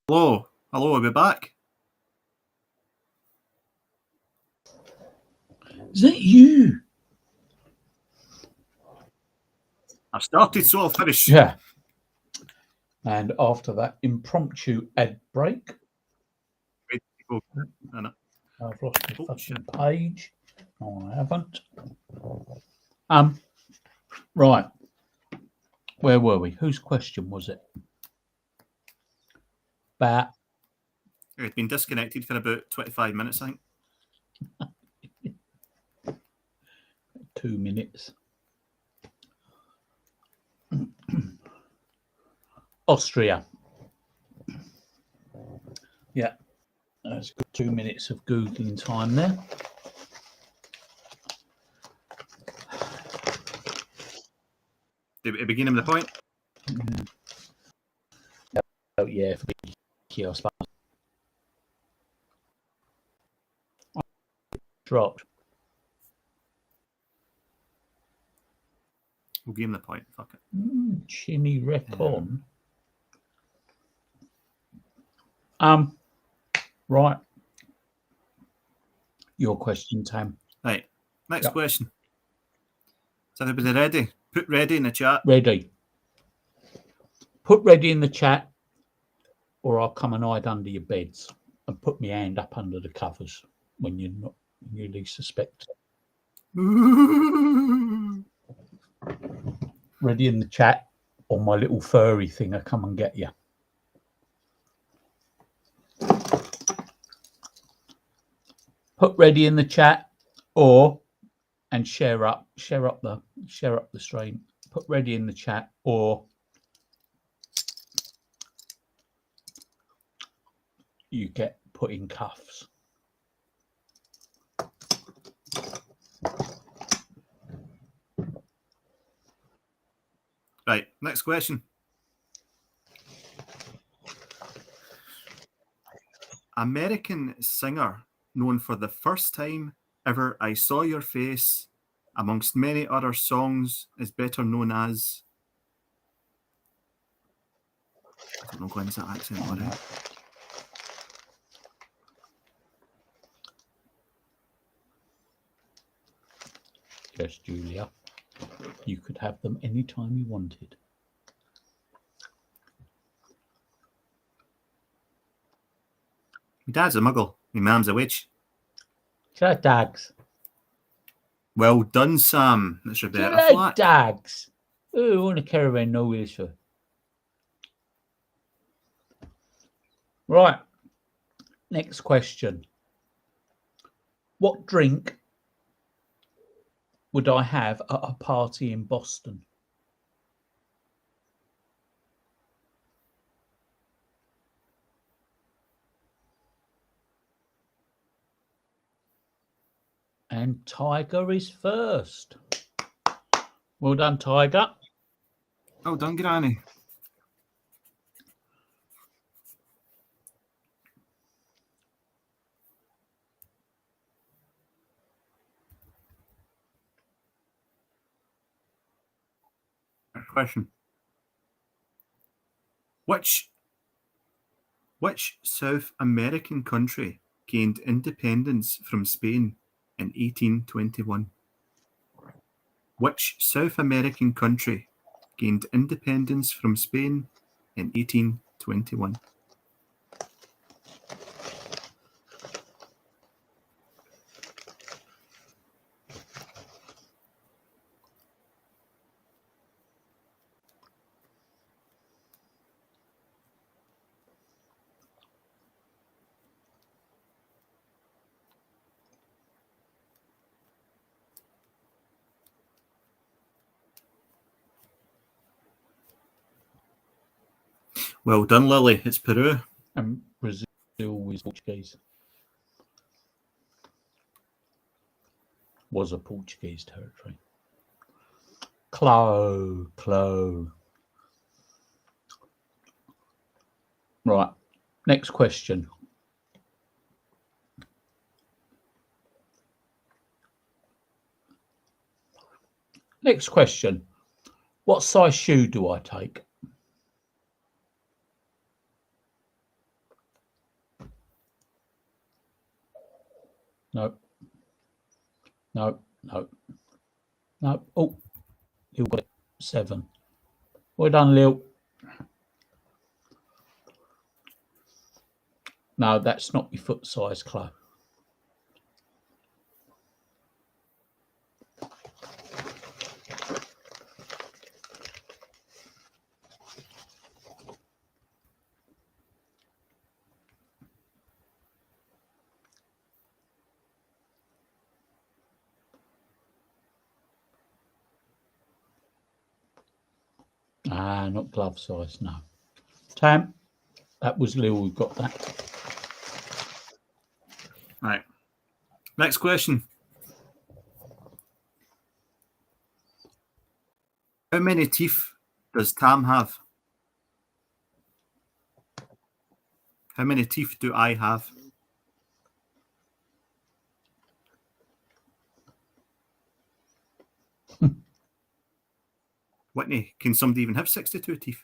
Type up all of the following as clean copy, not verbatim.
Hello, I'll be back. Is that you? I've started, so I'll finish. Yeah. And after that impromptu ad break, I've lost the fucking page. No, I haven't. Right. Where were we? Whose question was it? About It's been disconnected for about 25 minutes, I think. 2 minutes. Austria. Yeah. That's good 2 minutes of Googling time there. At the beginning of the point? Oh, yeah, for me, I suppose. Dropped. We'll give him the point. Fuck it. Chimmy Recon. Right. Your question, Tam. Right. Next question. Is everybody ready? Put ready in the chat. Ready. Put ready in the chat, or I'll come and hide under your beds and put my hand up under the covers when you're not, you least suspect it. Ready in the chat, or my little furry thing will come and get you. Put ready in the chat, or and share up the stream. Put ready in the chat, or you get put in cuffs. Right, next question. American singer known for The First Time Ever I Saw Your Face, amongst many other songs, is better known as... I don't know Glenn's accent, all right. Yes, Julia. You could have them anytime you wanted. My dad's a muggle. My mum's a witch. Shut dags. Well done, Sam. That's Roberta Do you like Flack. dags? Oh, I want to carry around no issue. Right. Next question. What drink would I have at a party in Boston? And Tiger is first. Well done, Tiger. Well done, Granny. Question. Which South American country gained independence from Spain in 1821? Which South American country gained independence from Spain in 1821? Well done, Lily. It's Peru. And Brazil is Portuguese. Was a Portuguese territory. Clo. Right. Next question. Next question. What size shoe do I take? No. No. No. No. Oh, Lil got it. 7. Well done, Lil. No, that's not your foot size, Chloe. Ah, not glove size, no. Tam, that was Lil who got that. Right. Next question. How many teeth does Tam have? How many teeth do I have? Whitney, can somebody even have 62 teeth?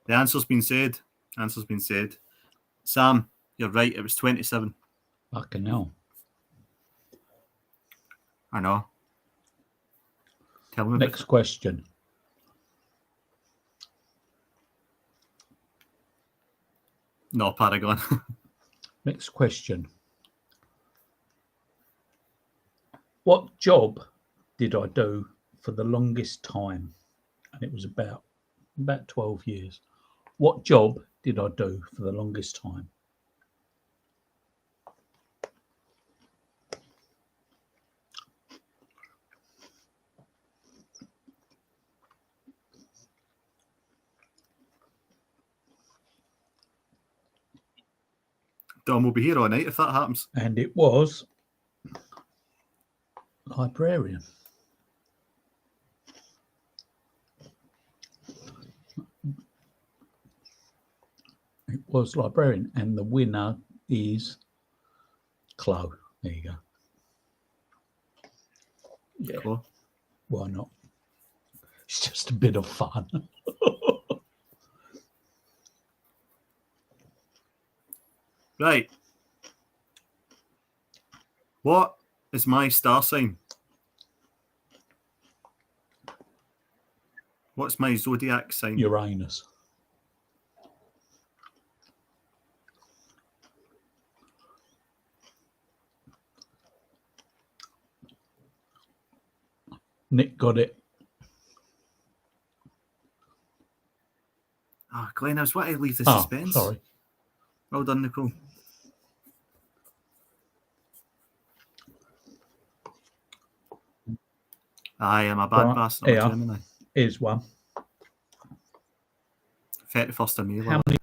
The answer's been said. Answer's been said. Sam, you're right. It was 27. Fucking hell. I know. Tell me Next question. No, Paragon. Next question. What job did I do for the longest time? And it was about 12 years. What job did I do for the longest time? Dom will be here all night if that happens. And it was librarian. It was librarian, and the winner is Chloe. There you go. Yeah, Cool. why not? It's just a bit of fun. Right. What is my star sign? What's my zodiac sign? Uranus. Nick got it. Oh, Glenn, I was wanting to leave the Oh, suspense. sorry. Well done, Nicole. I am a bad Right, bastard. I'm a here. Gemini. Here's one. 31st of May. How many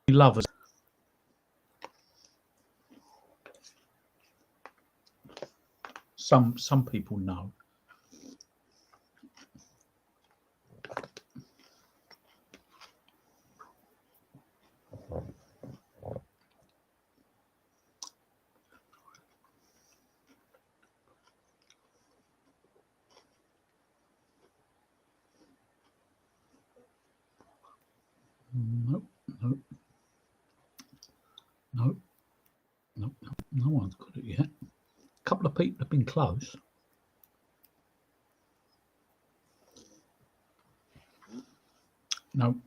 lovers? Some people know. Nope, nope, nope, nope, nope. No one's got it yet. A couple of people have been close. Nope.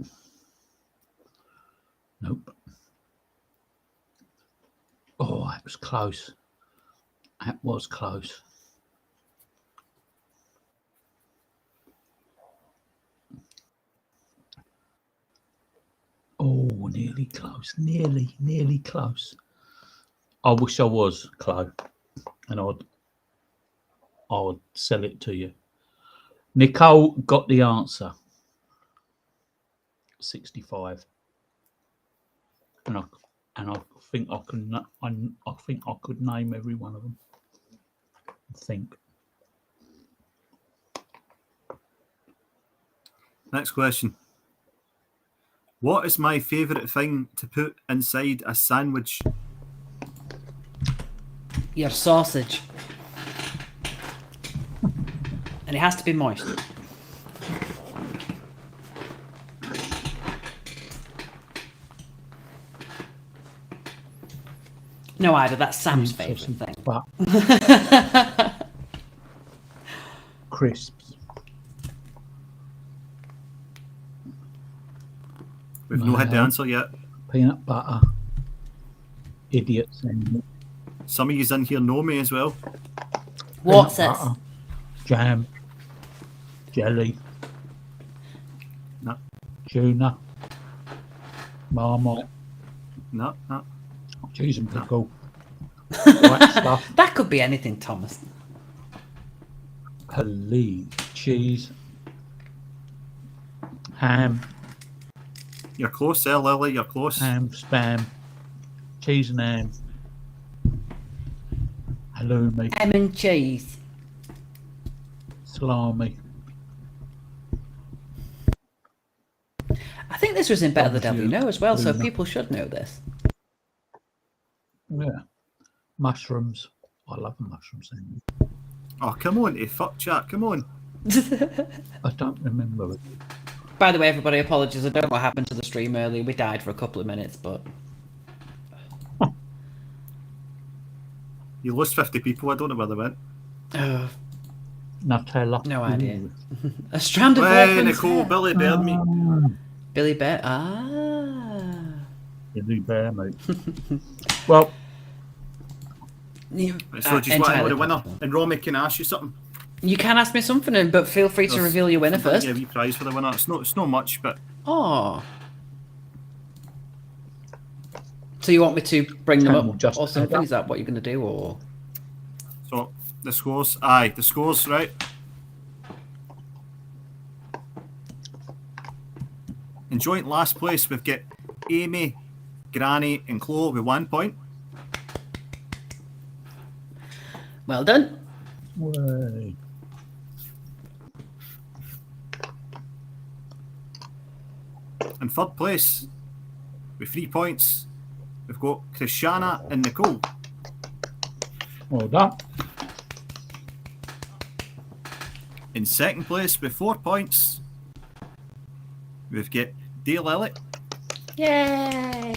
Nope. Oh, that was close. That was close. Oh, nearly close. Nearly close. I wish I was, Chloe, and I'd sell it to you. Nicole got the answer. 65. And I think I could name every one of them. I think. Next question. What is my favourite thing to put inside a sandwich? Your sausage. And it has to be moist. No, Ida, that's Sam's favourite thing. But crisps. We've not had the answer yet. Peanut butter. Idiot sandwich. Some of you in here know me as well. What's Peanut this? butter, jam. Jelly. No. Tuna. Marmite. No. Cheese and pickle. White stuff. That could be anything, Thomas. Police. Cheese. Ham. You're close there, Lily. You're close. Ham. Spam. Cheese and ham. Halloumi. Ham and cheese. Salami. I think this was in Better the Devil You Know as well, so Tuna. people should know this. Yeah. Mushrooms. I love a mushroom sandwich. Oh, come on, fuck chat. Come on. I don't remember it. By the way, everybody, apologies. I don't know what happened to the stream earlier. We died for a couple of minutes, but... You lost 50 people. I don't know where they went. Oh, Nutella. no idea. Ooh. A strand of Hey, orphans Nicole, hair. Billy Baird me. Billy Bear. Ah. Billy Bear, mate. Well, You, So just want to know the winner. possible. And Romy, can I ask you something? You can ask me something, but feel free to reveal your winner I'm gonna first. give you a wee prize for the winner. It's not much, but Oh. So you want me to bring them Camel up just or something? head up. Is that what you're going to do, or...? so the scores. Aye, the scores, right? In joint last place, we've got Amy, Granny, and Chloe with 1 point. Well done. way. In third place, with 3 points, we've got Christiana and Nicole. Well done. In second place, with 4 points, we've got Dale Elliott. Yay!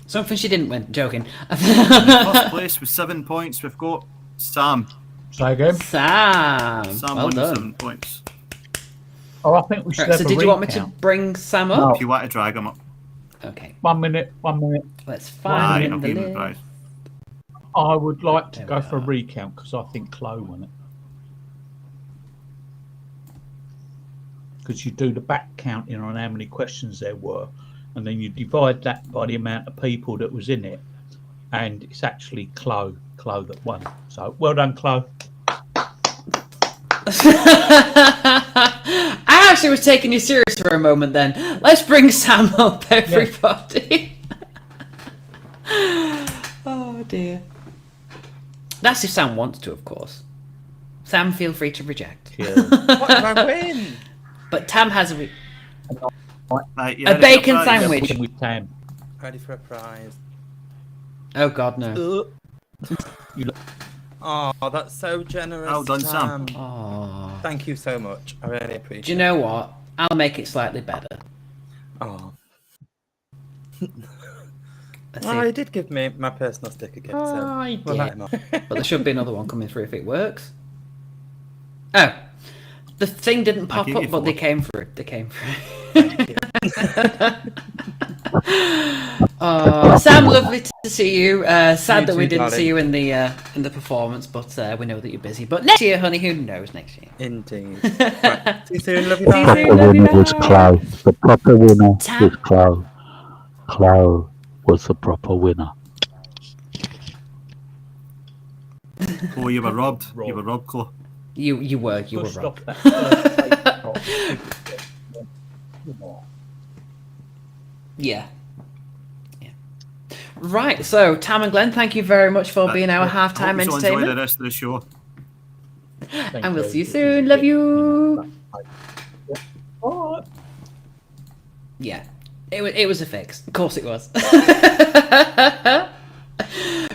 Something she didn't win. Joking. In first place, with 7 points, we've got Sam. Say again. Sam. Sam Well won with done. 7 points. Oh, I think we should Right, have so a did you want me to recount. bring Sam No. up? If you want to drag him up, Okay. 1 minute. 1 minute. Let's aye, find I'll the give him the list. prize. I would like to There go we for a are. recount because I think Chloe won it. Because you do the back counting on how many questions there were, and then you divide that by the amount of people that was in it, and it's actually Chloe that won. So well done, Chloe. I actually was taking you serious for a moment then. Let's bring Sam up, everybody. Oh dear. That's if Sam wants to, of course. Sam, feel free to reject. Yeah. What did I win? But Tam has a... Right, you A ready for bacon prize? sandwich. With Tam. Ready for a prize. Oh god, no. You look, Oh, that's so generous. Well done, Sam. Tam. Oh. Thank you so much. I really appreciate it. Do you know what? I'll make it slightly better. Oh. Let's Oh, see. he did give me my personal sticker gift. Oh, So I we'll did. let him off. But there should be another one coming through if it works. Oh. The thing didn't pop gave up, you but they 4. came through. They came through. Thank you. Oh, Sam, lovely to see you. Sad You that we too, didn't see darling. you in the performance, but we know that you're busy. But next year, honey, who knows next year? Indeed. Right. See you soon. Love you. See you Bye. soon. The winner was Chloe. The proper winner Tam. was Chloe. Chloe was the proper winner. Chloe, you were robbed. You were robbed, Chloe. You were pushed wrong. off that first page. Come on. Yeah. Right, so Tam and Glenn, thank you very much for being our halftime Hope you enjoy the entertainment. rest of the show. Thank And we'll you. see you soon. Love you. Bye. Yeah, it was a fix. Of course it was.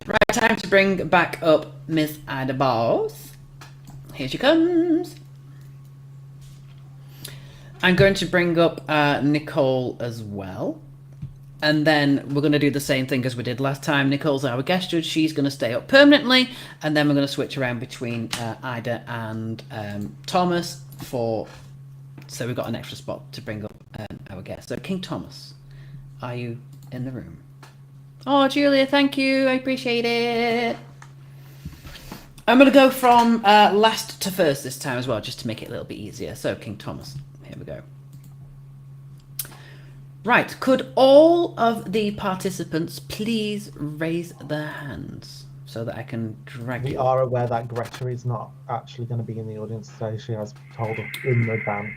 Right, time to bring back up Miss Ida Boss. Here she comes. I'm going to bring up Nicole as well. And then we're going to do the same thing as we did last time. Nicole's our guest judge. She's going to stay up permanently. And then we're going to switch around between Ida and Thomas so we've got an extra spot to bring up our guest. So King Thomas, are you in the room? Oh, Julia, thank you. I appreciate it. I'm going to go from last to first this time as well, just to make it a little bit easier. So King Thomas, here we go. Right, could all of the participants please raise their hands so that I can drag We you? are aware that Greta is not actually going to be in the audience today. She has told us in advance.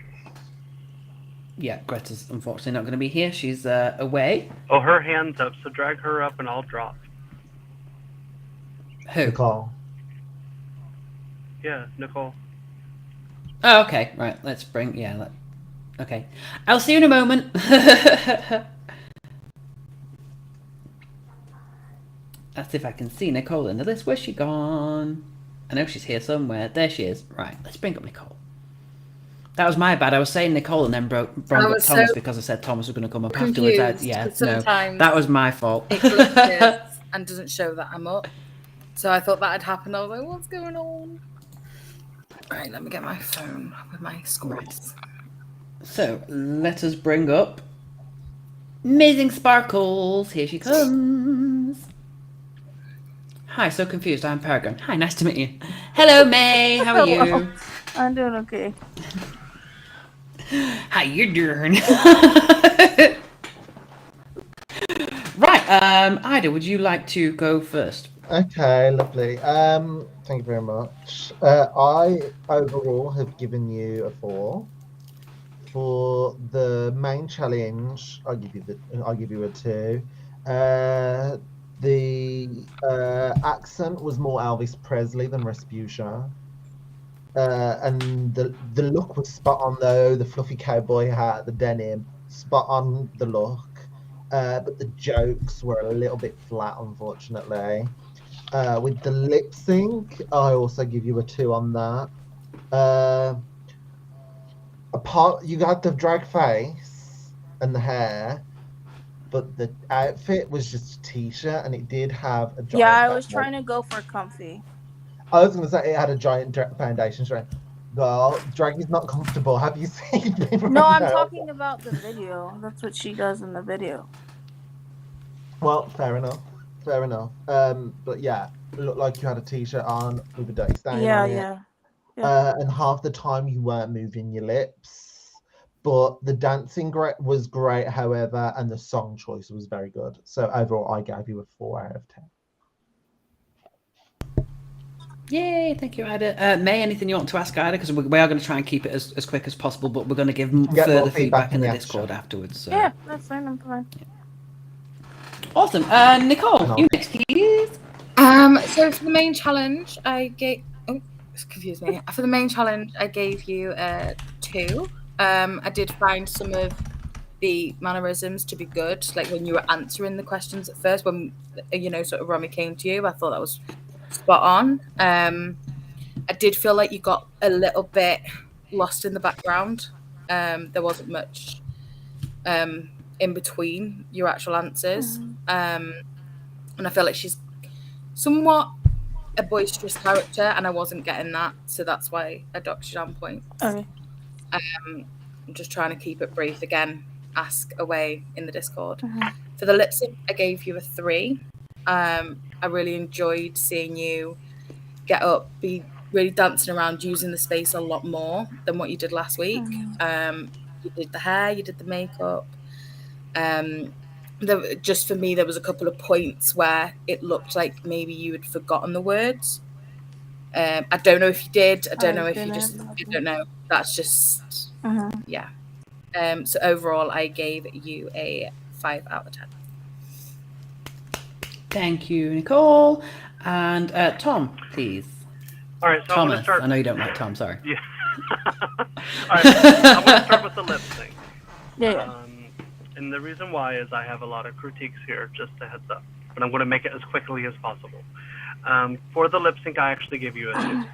Yeah, Greta's unfortunately not going to be here. She's away. Oh, her hand's up, so drag her up and I'll drop. Who? Nicole. Yeah, Nicole. Oh, okay. Right, let's bring... Yeah, okay. I'll see you in a moment. That's if I can see Nicole in the list. Where's she gone? I know she's here somewhere. There she is. Right, let's bring up Nicole. That was my bad. I was saying Nicole and then brought up Thomas because I said Thomas was going to come up afterwards. That was my fault. It glitches and doesn't show that I'm up. So I thought that had happened. I was like, what's going on? Right, let me get my phone with my scores. Right. So let us bring up Amazing Sparkles. Here she comes. Hi, so confused. I'm Peregrine. Hi, nice to meet you. Hello, May. How are you? I'm doing okay. How you doing? Right, Ida, would you like to go first? Okay, lovely. Thank you very much. I overall have given you a 4. For the main challenge, I'll give you a 2. The accent was more Elvis Presley than Rasputia. And the look was spot on though. The fluffy cowboy hat, the denim, spot on the look. But the jokes were a little bit flat, unfortunately. With the lip sync, I also give you a 2 on that. You got the drag face and the hair, but the outfit was just a t-shirt, and it did have a giant. Yeah, I was trying to go for comfy. I was going to say it had a giant foundation strand. Girl, drag is not comfortable. Have you seen me? No, I'm talking about the video. That's what she does in the video. Well, fair enough. But yeah, it looked like you had a t-shirt on with a dirty stain on it. Yeah. And half the time you weren't moving your lips. But the dancing was great, however, and the song choice was very good. So overall, I gave you a 4 out of 10. Yay, thank you, Ida. May, anything you want to ask Ida? Because we are going to try and keep it as quick as possible, but we're going to give further feedback in the Discord afterwards. So. Yeah, that's fine. I'm fine. Awesome. Nicole, you next, please. So for the main challenge, I gave... Oh, excuse me. For the main challenge, I gave you a 2. I did find some of the mannerisms to be good, like when you were answering the questions at first, when, sort of Romy came to you. I thought that was spot on. I did feel like you got a little bit lost in the background. There wasn't much in between your actual answers. And I feel like she's somewhat a boisterous character, and I wasn't getting that, so that's why I docked you down points. Okay. I'm just trying to keep it brief. Again, ask away in the Discord. For the lip sync, I gave you a 3. I really enjoyed seeing you get up, be really dancing around, using the space a lot more than what you did last week. You did the hair, you did the makeup. Just for me, there was a couple of points where it looked like maybe you had forgotten the words. I don't know if you did. I don't know if you just... I don't know. That's just... Yeah. So overall, I gave you a 5 out of 10. Thank you, Nicole. And Tom, please. All right, so Thomas. I'm going to start... I know you don't like Tom, sorry. Yeah. All right, I'm going to start with the lip sync. Yeah. as I have a lot of critiques here, just a heads up. But I'm going to make it as quickly as possible. For the lip sync, I actually gave you a 2.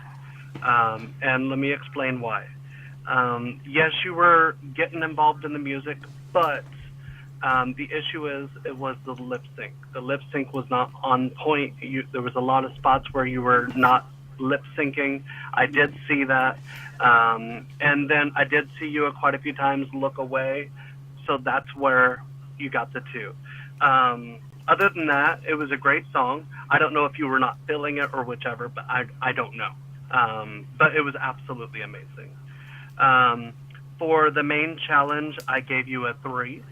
And let me explain why. Yes, you were getting involved in the music, but the issue is it was the lip sync. The lip sync was not on point. There was a lot of spots where you were not lip syncing. I did see that. And then I did see you quite a few times look away. So that's where you got the 2. Other than that, it was a great song. I don't know if you were not feeling it or whichever, but I don't know. But it was absolutely amazing. For the main challenge, I gave you a 3.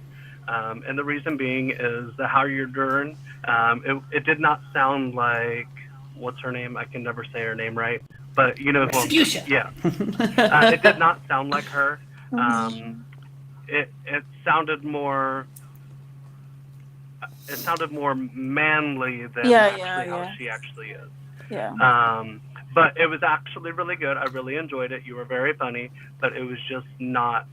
And the reason being is the How You're Doing. It did not sound like, what's her name? I can never say her name right. But you know, well, yeah. It did not sound like her. It sounded more. It sounded more manly than how she actually is. Yeah. But it was actually really good. I really enjoyed it. You were very funny, but it was just not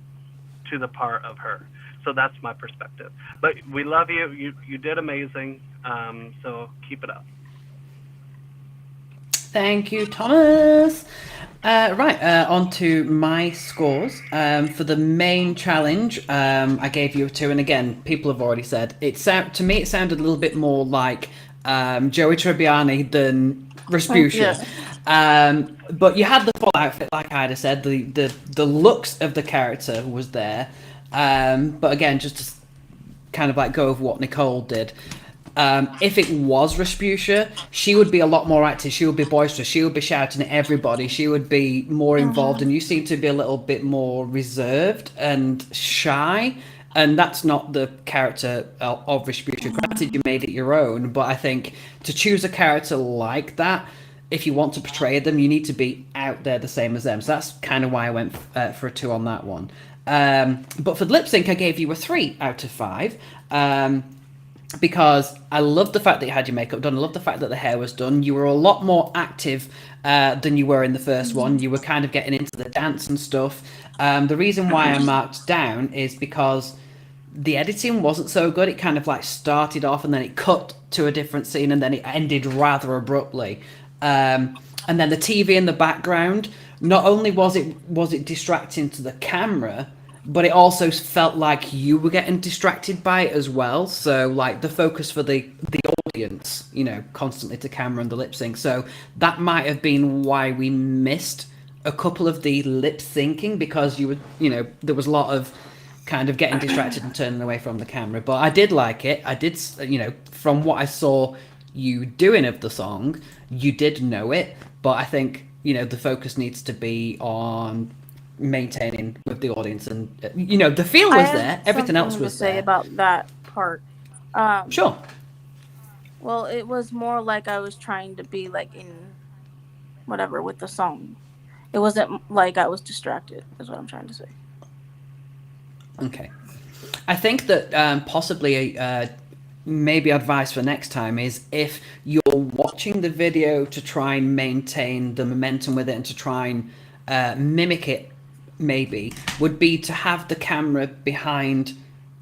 to the part of her. So that's my perspective. But we love you. You did amazing. So keep it up. Thank you, Thomas. On to my scores. For the main challenge, I gave you a 2, and again, people have already said to me it sounded a little bit more like Joey Tribbiani than Respucia. But you had the full outfit, like Ida said. The looks of the character was there. But again, just to kind of like go over what Nicole did. If it was Respucia, she would be a lot more active. She would be boisterous. She would be shouting at everybody. She would be more involved, and you seem to be a little bit more reserved and shy. And that's not the character of Respucia. Granted, you made it your own, but I think to choose a character like that, if you want to portray them, you need to be out there the same as them. So that's kind of why I went for a 2 on that one. But for the lip sync, I gave you a 3 out of 5. Because I love the fact that you had your makeup done. I love the fact that the hair was done. You were a lot more active than you were in the first one. You were kind of getting into the dance and stuff. The reason why I marked down is because the editing wasn't so good. It kind of like started off and then it cut to a different scene and then it ended rather abruptly. And then the TV in the background, not only was it distracting to the camera, but it also felt like you were getting distracted by it as well. So like the focus for the audience, you know, constantly to camera and the lip sync. So that might have been why we missed a couple of the lip syncing, because you were, you know, there was a lot of kind of getting distracted and turning away from the camera. But I did like it. I did, you know, from what I saw you doing of the song, you did know it. But I think, you know, the focus needs to be on maintaining with the audience, and you know, the feel was there, everything else was there. About that part, sure. Well, it was more like I was trying to be like in whatever with the song. It wasn't like I was distracted, is what I'm trying to say. Okay, I think that possibly maybe advice for next time is, if you're watching the video to try and maintain the momentum with it and to try and mimic it, maybe would be to have the camera behind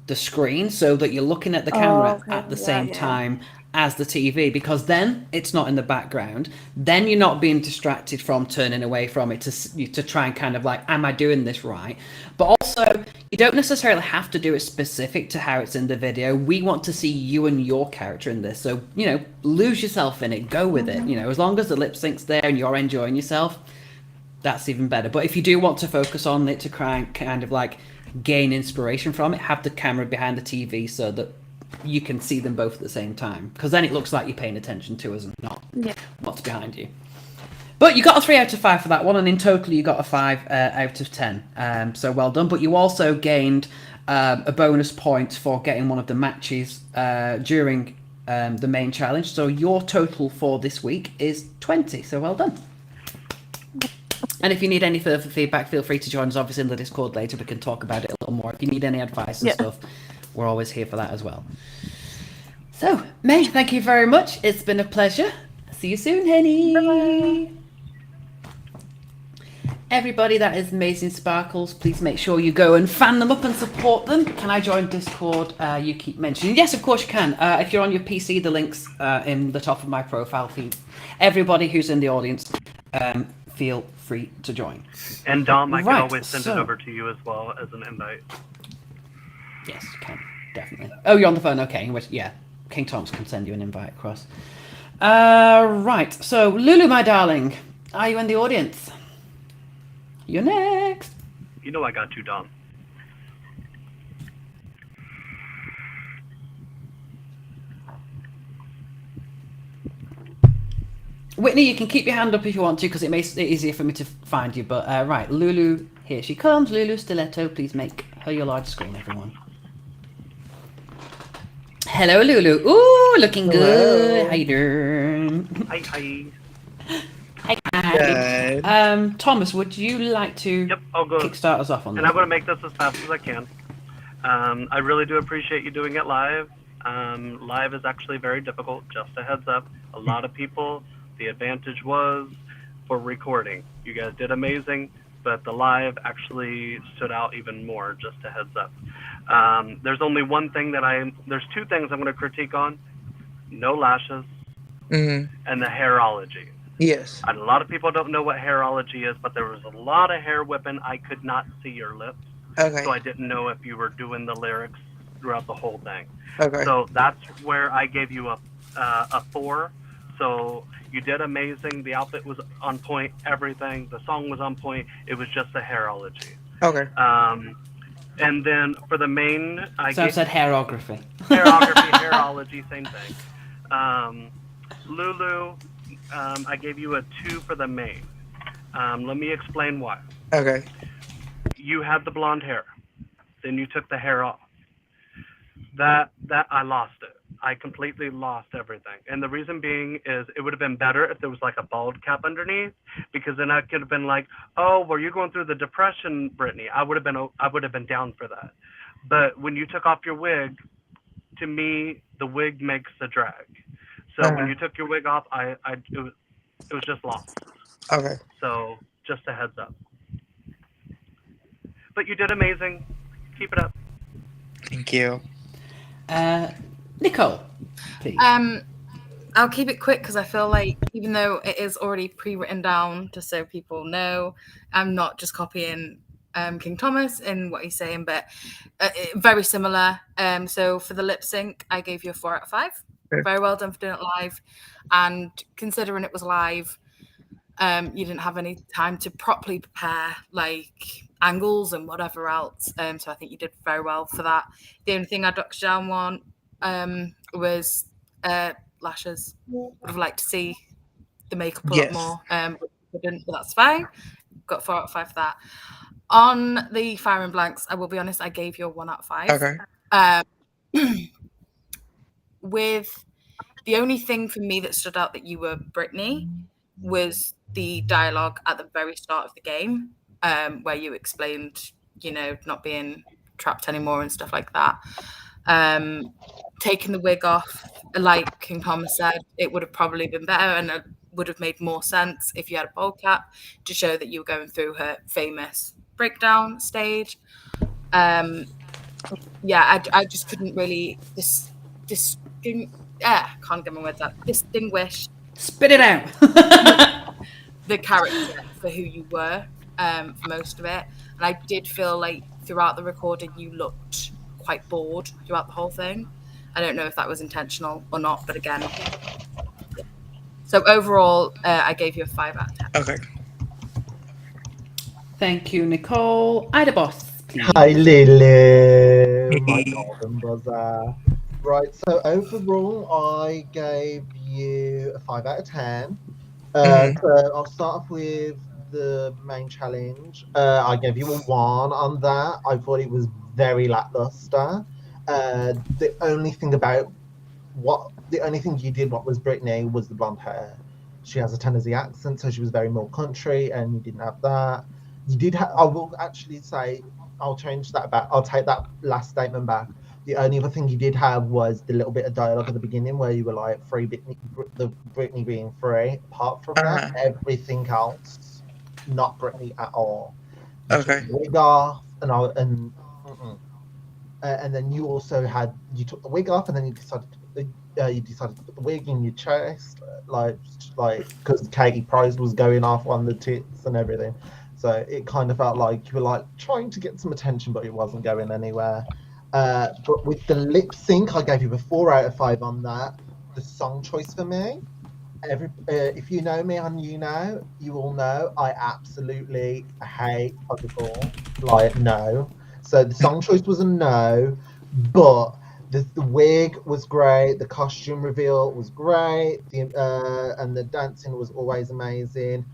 the screen so that you're looking at the camera at the same time as the TV, because then it's not in the background. Then you're not being distracted from turning away from it to try and kind of like, am I doing this right? But also, you don't necessarily have to do it specific to how it's in the video. We want to see you and your character in this. So, you know, lose yourself in it, go with it. You know, as long as the lip sync's there and you're enjoying yourself, that's even better. But if you do want to focus on it to kind of like gain inspiration from it, have the camera behind the TV so that you can see them both at the same time, because then it looks like you're paying attention to us and not what's behind you. But you got a 3 out of 5 for that one, and in total you got a 5 out of 10. So well done. But you also gained a bonus point for getting one of the matches during the main challenge. So your total for this week is 20. So well done. And if you need any further feedback, feel free to join us obviously in the Discord later. We can talk about it a little more. If you need any advice and stuff, we're always here for that as well. So, May, thank you very much. It's been a pleasure. See you soon, Henny. Bye. Everybody that is Amazing Sparkles, please make sure you go and fan them up and support them. Can I join Discord? You keep mentioning. Yes, of course you can. If you're on your PC, the link's in the top of my profile feed. Everybody who's in the audience, feel free to join. And Dom, I Right, can always send it so- over to you as well as an invite. Yes, you can. Definitely. Oh, you're on the phone. Okay. Yeah. King Thomas can send you an invite across. Right. So, Lulu, my darling, are you in the audience? You're next. You know I got you, Dom. Whitney, you can keep your hand up if you want to, because it makes it easier for me to find you. But right, Lulu, here she comes. Lulu Stiletto, please make her your large screen, everyone. Hello, Lulu. Ooh, looking good. How you doing? Hi, hi. Hi. Thomas, would you like to Yep, I'll go. kickstart us off on And that? I'm going to make this as fast as I can. I really do appreciate you doing it live. Live is actually very difficult, just a heads up. A lot of people, the advantage was for recording. You guys did amazing, but the live actually stood out even more, just a heads up. There's only one thing there's two things I'm going to critique on. No lashes and the hairology. Yes. And a lot of people don't know what hairology is, but there was a lot of hair whipping. I could not see your lips. Okay. So I didn't know if you were doing the lyrics throughout the whole thing. Okay. So that's where I gave you a 4. So you did amazing. The outfit was on point. Everything. The song was on point. It was just the hairology. Okay. And then for the main, I said hairography. Hairography, hairology, same thing. Lulu, I gave you a 2 for the main. Let me explain why. Okay. You had the blonde hair, then you took the hair off. That I lost it. I completely lost everything. And the reason being is it would have been better if there was like a bald cap underneath, because then I could have been like, oh, were you going through the depression, Brittany? I would have been down for that. But when you took off your wig, to me, the wig makes the drag. So when you took your wig off, it was just lost. Okay. So just a heads up. But you did amazing. Keep it up. Thank you. Nicole, please. I'll keep it quick because I feel like even though it is already pre-written down, just so people know, I'm not just copying King Thomas in what he's saying, but very similar. So for the lip sync, I gave you a 4 out of 5. Okay. Very well done for doing it live, and considering it was live, you didn't have any time to properly prepare like angles and whatever else. So I think you did very well for that. The only thing I docked down on was lashes. Would have liked to see the makeup a lot more. But didn't, but that's fine. Got 4 out of 5 for that. On the Fire and Blanks, I will be honest, I gave you a 1 out of 5. Okay. With the only thing for me that stood out that you were Brittany was the dialogue at the very start of the game, where you explained, not being trapped anymore and stuff like that. Taking the wig off, like King Thomas said, it would have probably been better and it would have made more sense if you had a bowl cap to show that you were going through her famous breakdown stage. I just couldn't really can't get my words out. Distinguish. Spit it out. The character for who you were for most of it, and I did feel like throughout the recording you looked quite bored throughout the whole thing. I don't know if that was intentional or not, but again. So overall, I gave you a 5 out of 10. Okay. Thank you, Nicole. Ida Boss, please. Hi, Lily. My golden buzzer. Right, so overall, I gave you a 5 out of 10. So I'll start off with the main challenge. I gave you a 1 on that. I thought it was very lackluster. The only thing you did what was Brittany was the blonde hair. She has a Tennessee accent, so she was very more country, and you didn't have that. You did have, I will actually say, I'll change that back. I'll take that last statement back. The only other thing you did have was the little bit of dialogue at the beginning where you were like, free Britney, the Britney being free. Apart from that, everything else not Brittany at all. You Okay. took the wig off, and then you also took the wig off, and then you decided to put the wig in your chest, like because Katie Price was going off on the tits and everything. So it kind of felt like you were like trying to get some attention, but it wasn't going anywhere. But with the lip sync, I gave you a 4 out of 5 on that. The song choice for me, if you know me on YouNow, you all know I absolutely hate Puggle. Like, no. So the song choice was a no, but the wig was great, the costume reveal was great, and the dancing was always amazing.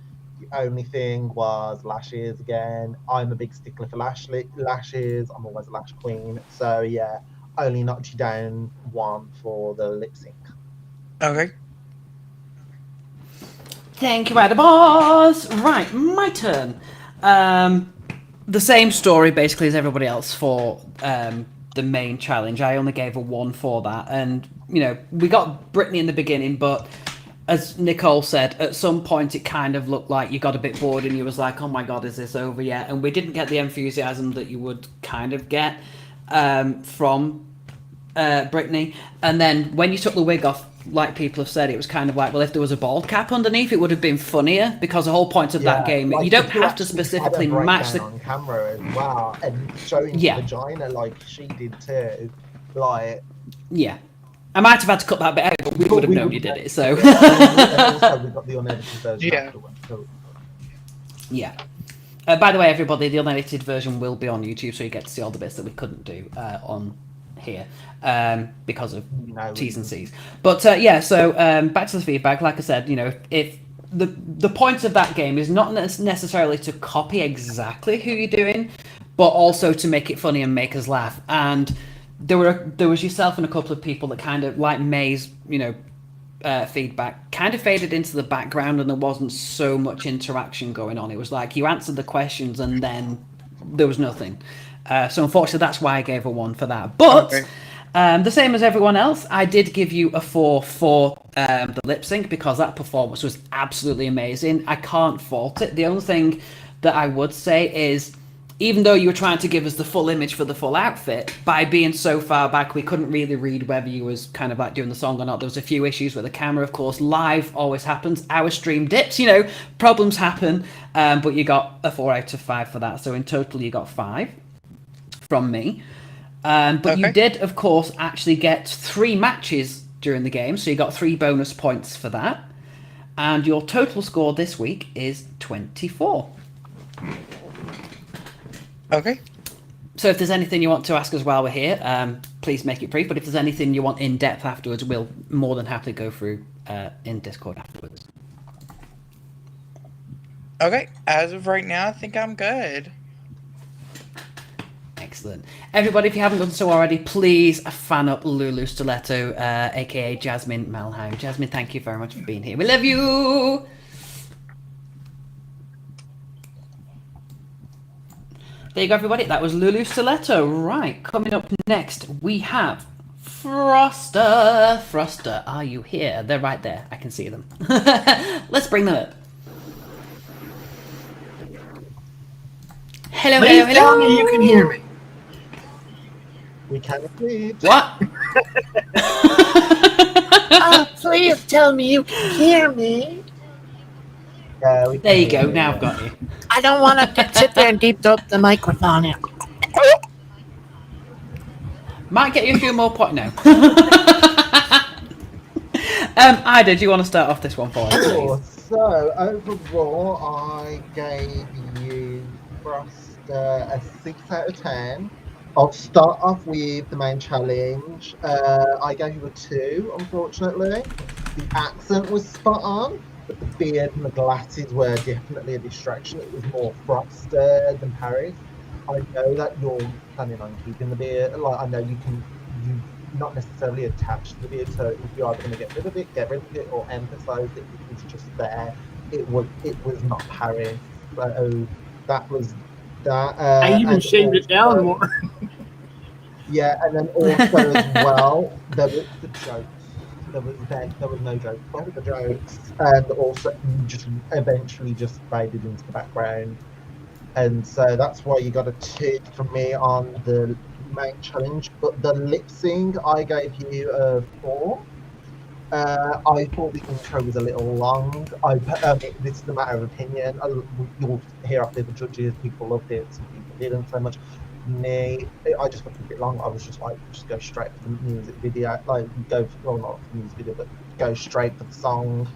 The only thing was lashes again. I'm a big stickler for lashes. I'm always a lash queen. So yeah, only knocked you down 1 for the lip sync. Okay. Thank you, Boss. Right, my turn. The same story basically as everybody else for the main challenge. I only gave a 1 for that, and we got Brittany in the beginning, but as Nicole said, at some point it kind of looked like you got a bit bored and you was like, oh my god, is this over yet? And we didn't get the enthusiasm that you would kind of get from Brittany. And then when you took the wig off, like people have said, it was kind of like, well, if there was a bald cap underneath, it would have been funnier, because the whole point of that game, you don't have to specifically match the on camera as well, and showing the vagina like she did too. Like, yeah. I might have had to cut that bit out, but we would have known you did it, so. And also we got the unedited version afterwards. So. Yeah. By the way, everybody, the unedited version will be on YouTube, so you get to see all the bits that we couldn't do on here because of T's and C's. But so back to the feedback. Like I said, if the point of that game is not necessarily to copy exactly who you're doing, but also to make it funny and make us laugh. And there was yourself and a couple of people that kind of, like May's, feedback, kind of faded into the background, and there wasn't so much interaction going on. It was like you answered the questions and then there was nothing. So unfortunately, that's why I gave a 1 for that. But the same as everyone else, I did give you a 4 for the lip sync, because that performance was absolutely amazing. I can't fault it. The only thing that I would say is, even though you were trying to give us the full image for the full outfit, by being so far back, we couldn't really read whether you was kind of like doing the song or not. There was a few issues with the camera, of course. Live always happens. Our stream dips, problems happen. But you got a 4 out of 5 for that. So in total, you got 5 from me. But you did, of course, actually get 3 matches during the game. So you got 3 bonus points for that. And your total score this week is 24. Okay. So if there's anything you want to ask us while we're here, please make it brief. But if there's anything you want in depth afterwards, we'll more than happily go through in Discord afterwards. Okay. As of right now, I think I'm good. Excellent. Everybody, if you haven't done so already, please fan up Lulu Stiletto, aka Jasmine Malheim. Jasmine, thank you very much for being here. We love you. There you go, everybody. That was Lulu Stiletto. Right, coming up next, we have Froster. Froster, are you here? They're right there. I can see them. Let's bring them up. Hello, Please hello, tell hello. me you can hear me. We can indeed. What? Please tell me you can hear me. Yeah, there you go. Now I've got you. I don't want to sit there and deep throat the microphone. Might get you a few more points now. Ida, do you want to start off this one for us, please? So overall, I gave you Frost a 6 out of 10. I'll start off with the main challenge. I gave you a 2, unfortunately. The accent was spot on, but the beard and the glasses were definitely a distraction. It was more Froster than Paris. I know that you're planning on keeping the beard. Like, I know you not necessarily attached to the beard, so if you are going to get rid of it or emphasize it. It's just there. It was not Paris. So that was that. I even shaved it down more. Yeah, and then also as well, there were the jokes. there was no jokes. One of the jokes, and also just eventually just faded into the background. And so that's why you got a 2 from me on the main challenge. But the lip sync, I gave you a 4. I thought the intro was a little long. This is a matter of opinion. You'll hear off the other judges. People loved it. Some people didn't so much. Me, I just thought it was a bit long. I was just like, just go straight for the music video. Like, well, not for the music video, but go straight for the song.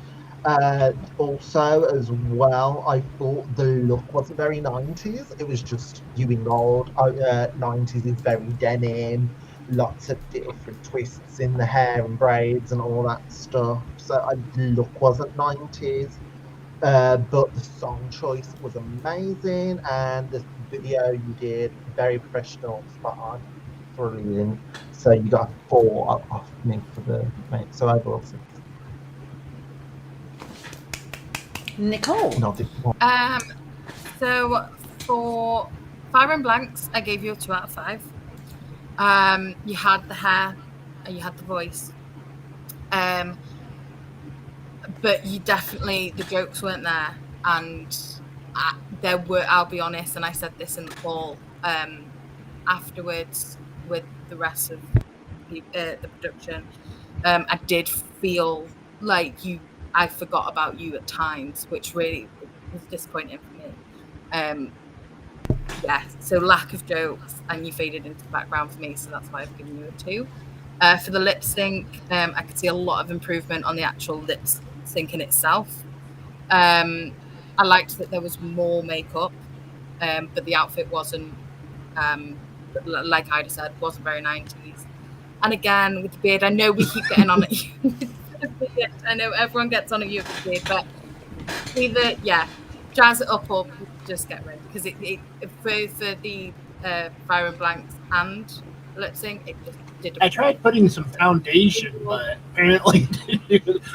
Also, as well, I thought the look wasn't very 90s. It was just you in gold. 90s is very denim, lots of different twists in the hair and braids and all that stuff. So the look wasn't 90s. But the song choice was amazing, and the video you did very professional, spot on, brilliant. So you got a 4 off me for the mate. So overall 6. Nicole. So for Fire and Blanks, I gave you a 2 out of 5. You had the hair, and you had the voice. But you definitely, the jokes weren't there, and there were, I'll be honest, and I said this in the call afterwards with the rest of the production, I did feel like I forgot about you at times, which really was disappointing for me. Yeah, so lack of jokes, and you faded into the background for me, so that's why I've given you a 2. For the lip sync, I could see a lot of improvement on the actual lip sync in itself. I liked that there was more makeup, but the outfit wasn't, like Ida said, wasn't very 90s. And again, with the beard, I know we keep getting on at you. I know everyone gets on at you with the beard, but either, jazz it up or just get rid. Because for the Fire and Blanks and lip sync, it just did. I tried putting some foundation, but apparently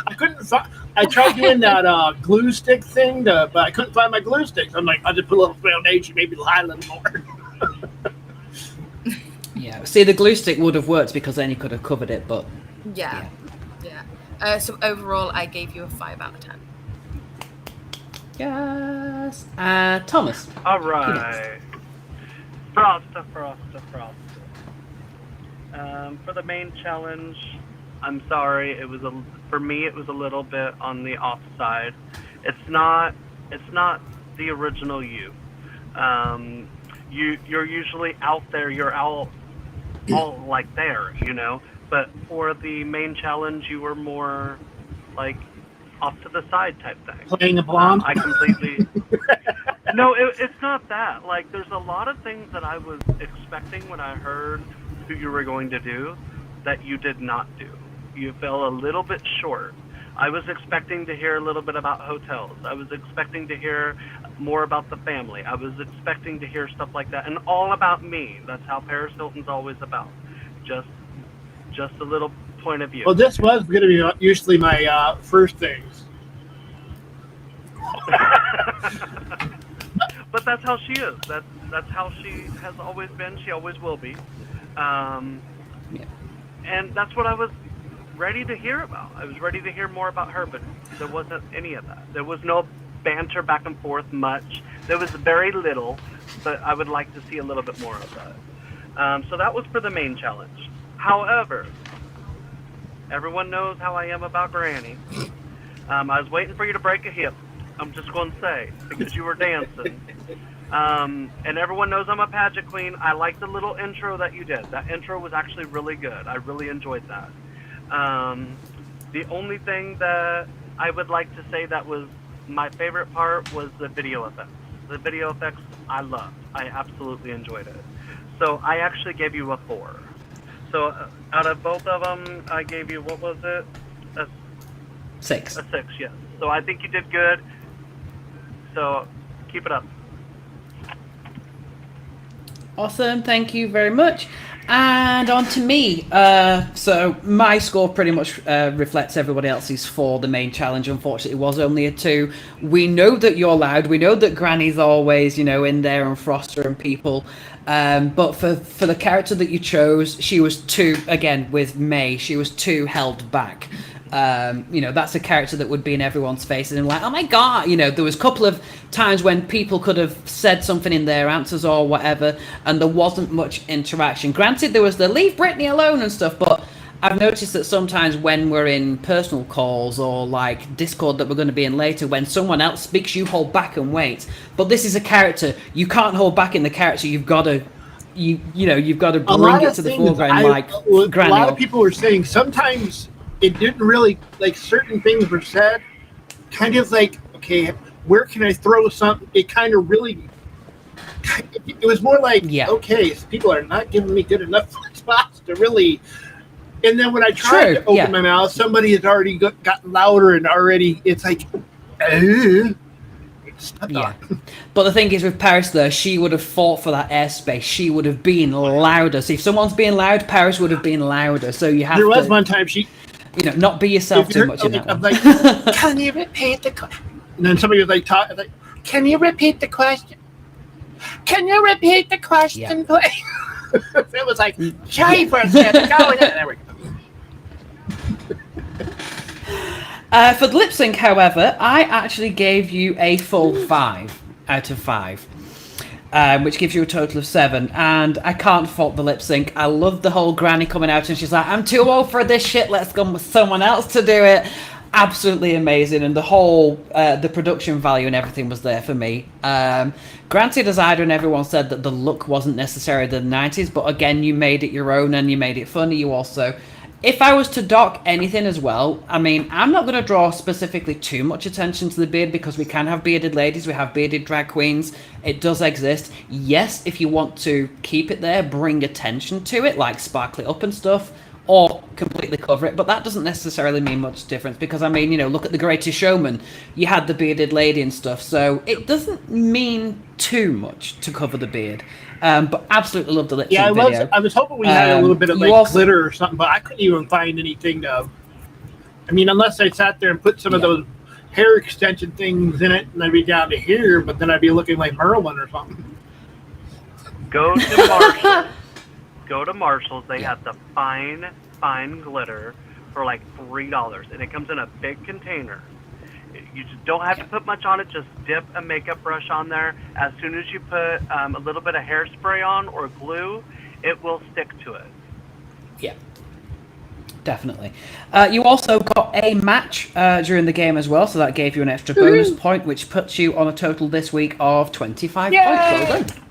I couldn't find. I tried doing that glue stick thing, but I couldn't find my glue sticks. I'm like, I just put a little foundation, maybe it'll hide a little more. Yeah, see, the glue stick would have worked because then you could have covered it, but yeah. So overall, I gave you a 5 out of 10. Yes. Thomas. All right. Frosta. For the main challenge, I'm sorry. For me, it was a little bit on the offside. It's not the original you. You're usually out there. You're all like there, you know. But for the main challenge, you were more like off to the side type thing. Playing a blonde? I completely... No, it's not that. Like, there's a lot of things that I was expecting when I heard who you were going to do that you did not do. You fell a little bit short. I was expecting to hear a little bit about hotels. I was expecting to hear more about the family. I was expecting to hear stuff like that. And all about me. That's how Paris Hilton's always about. Just a little point of view. Well, this was going to be usually my first things. But that's how she is. That's how she has always been. She always will be. And that's what I was ready to hear about. I was ready to hear more about her, but there wasn't any of that. There was no banter back and forth much. There was very little, but I would like to see a little bit more of that. So that was for the main challenge. However, everyone knows how I am about Granny. I was waiting for you to break a hip. I'm just going to say, because you were dancing. And everyone knows I'm a pageant queen. I like the little intro that you did. That intro was actually really good. I really enjoyed that. The only thing that I would like to say that was my favorite part was the video effects. The video effects I loved. I absolutely enjoyed it. So I actually gave you a 4. So out of both of them, I gave you, what was it? 6. A 6, yes. So I think you did good. So keep it up. Awesome. Thank you very much. And on to me. So my score pretty much reflects everybody else's for the main challenge. Unfortunately, it was only a 2. We know that you're loud. We know that Granny's always, in there, and Froster and people. But for the character that you chose, she was 2. Again, with May, she was 2 held back. That's a character that would be in everyone's faces and like, oh my god, there was a couple of times when people could have said something in their answers or whatever, and there wasn't much interaction. Granted, there was the leave Brittany alone and stuff, but I've noticed that sometimes when we're in personal calls or like Discord that we're going to be in later, when someone else speaks, you hold back and wait. But this is a character, you can't hold back in the character. You've got to you've got to bring it to the foreground. A lot of people were saying sometimes it didn't really, like, certain things were said, kind of like, okay, where can I throw something? It kind of really, it was more like, okay, so people are not giving me good enough spots to really, and then when I tried to open my mouth, somebody has already gotten louder and already, it's like, But the thing is with Paris there, she would have fought for that airspace. She would have been louder. So if someone's being loud, Paris would have been louder. So you have There was one time she... not be yourself too much in that one. Like, can you repeat the question? And then somebody was like, can you repeat the question? Can you repeat the question, please? It was like, shy for a second. There we go. For the lip sync, however, I actually gave you a full 5 out of 5. Which gives you a total of 7, and I can't fault the lip sync. I love the whole Granny coming out and she's like, I'm too old for this shit, let's go with someone else to do it. Absolutely amazing, and the whole the production value and everything was there for me. Granted, as Ida and everyone said, that the look wasn't necessarily the 90s, but again, you made it your own and you made it funny. You also, if I was to dock anything as well, I mean, I'm not going to draw specifically too much attention to the beard because we can have bearded ladies, we have bearded drag queens. It does exist. Yes, if you want to keep it there, bring attention to it, like sparkle it up and stuff, or completely cover it. But that doesn't necessarily mean much difference because, I mean, look at The Greatest Showman. You had the bearded lady and stuff, so it doesn't mean too much to cover the beard. But absolutely love the lip sync video. I was hoping we had a little bit of glitter or something, but I couldn't even find anything to. I mean, unless I sat there and put some of those hair extension things in it, and I'd be down to here, but then I'd be looking like Merlin or something. Go to Marshall's. Go to Marshall's. They have the fine glitter for like $3, and it comes in a big container. You just don't have to put much on it. Just dip a makeup brush on there. As soon as you put a little bit of hairspray on or glue, it will stick to it. Yeah, definitely. You also got a match during the game as well, so that gave you an extra bonus point, which puts you on a total this week of 25 points. Well done.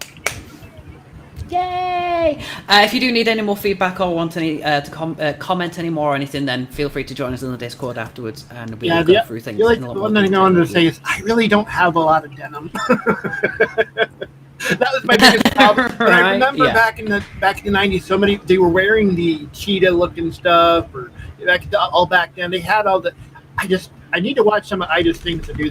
Yay! If you do need any more feedback or want any to comment any more or anything, then feel free to join us in the Discord afterwards, and we'll go through things. The one thing I wanted to say is I really don't have a lot of denim. That was my biggest problem. Right? I remember back in the 90s, they were wearing the cheetah looking stuff, or all back then they had all the. I need to watch some of Ida's things to do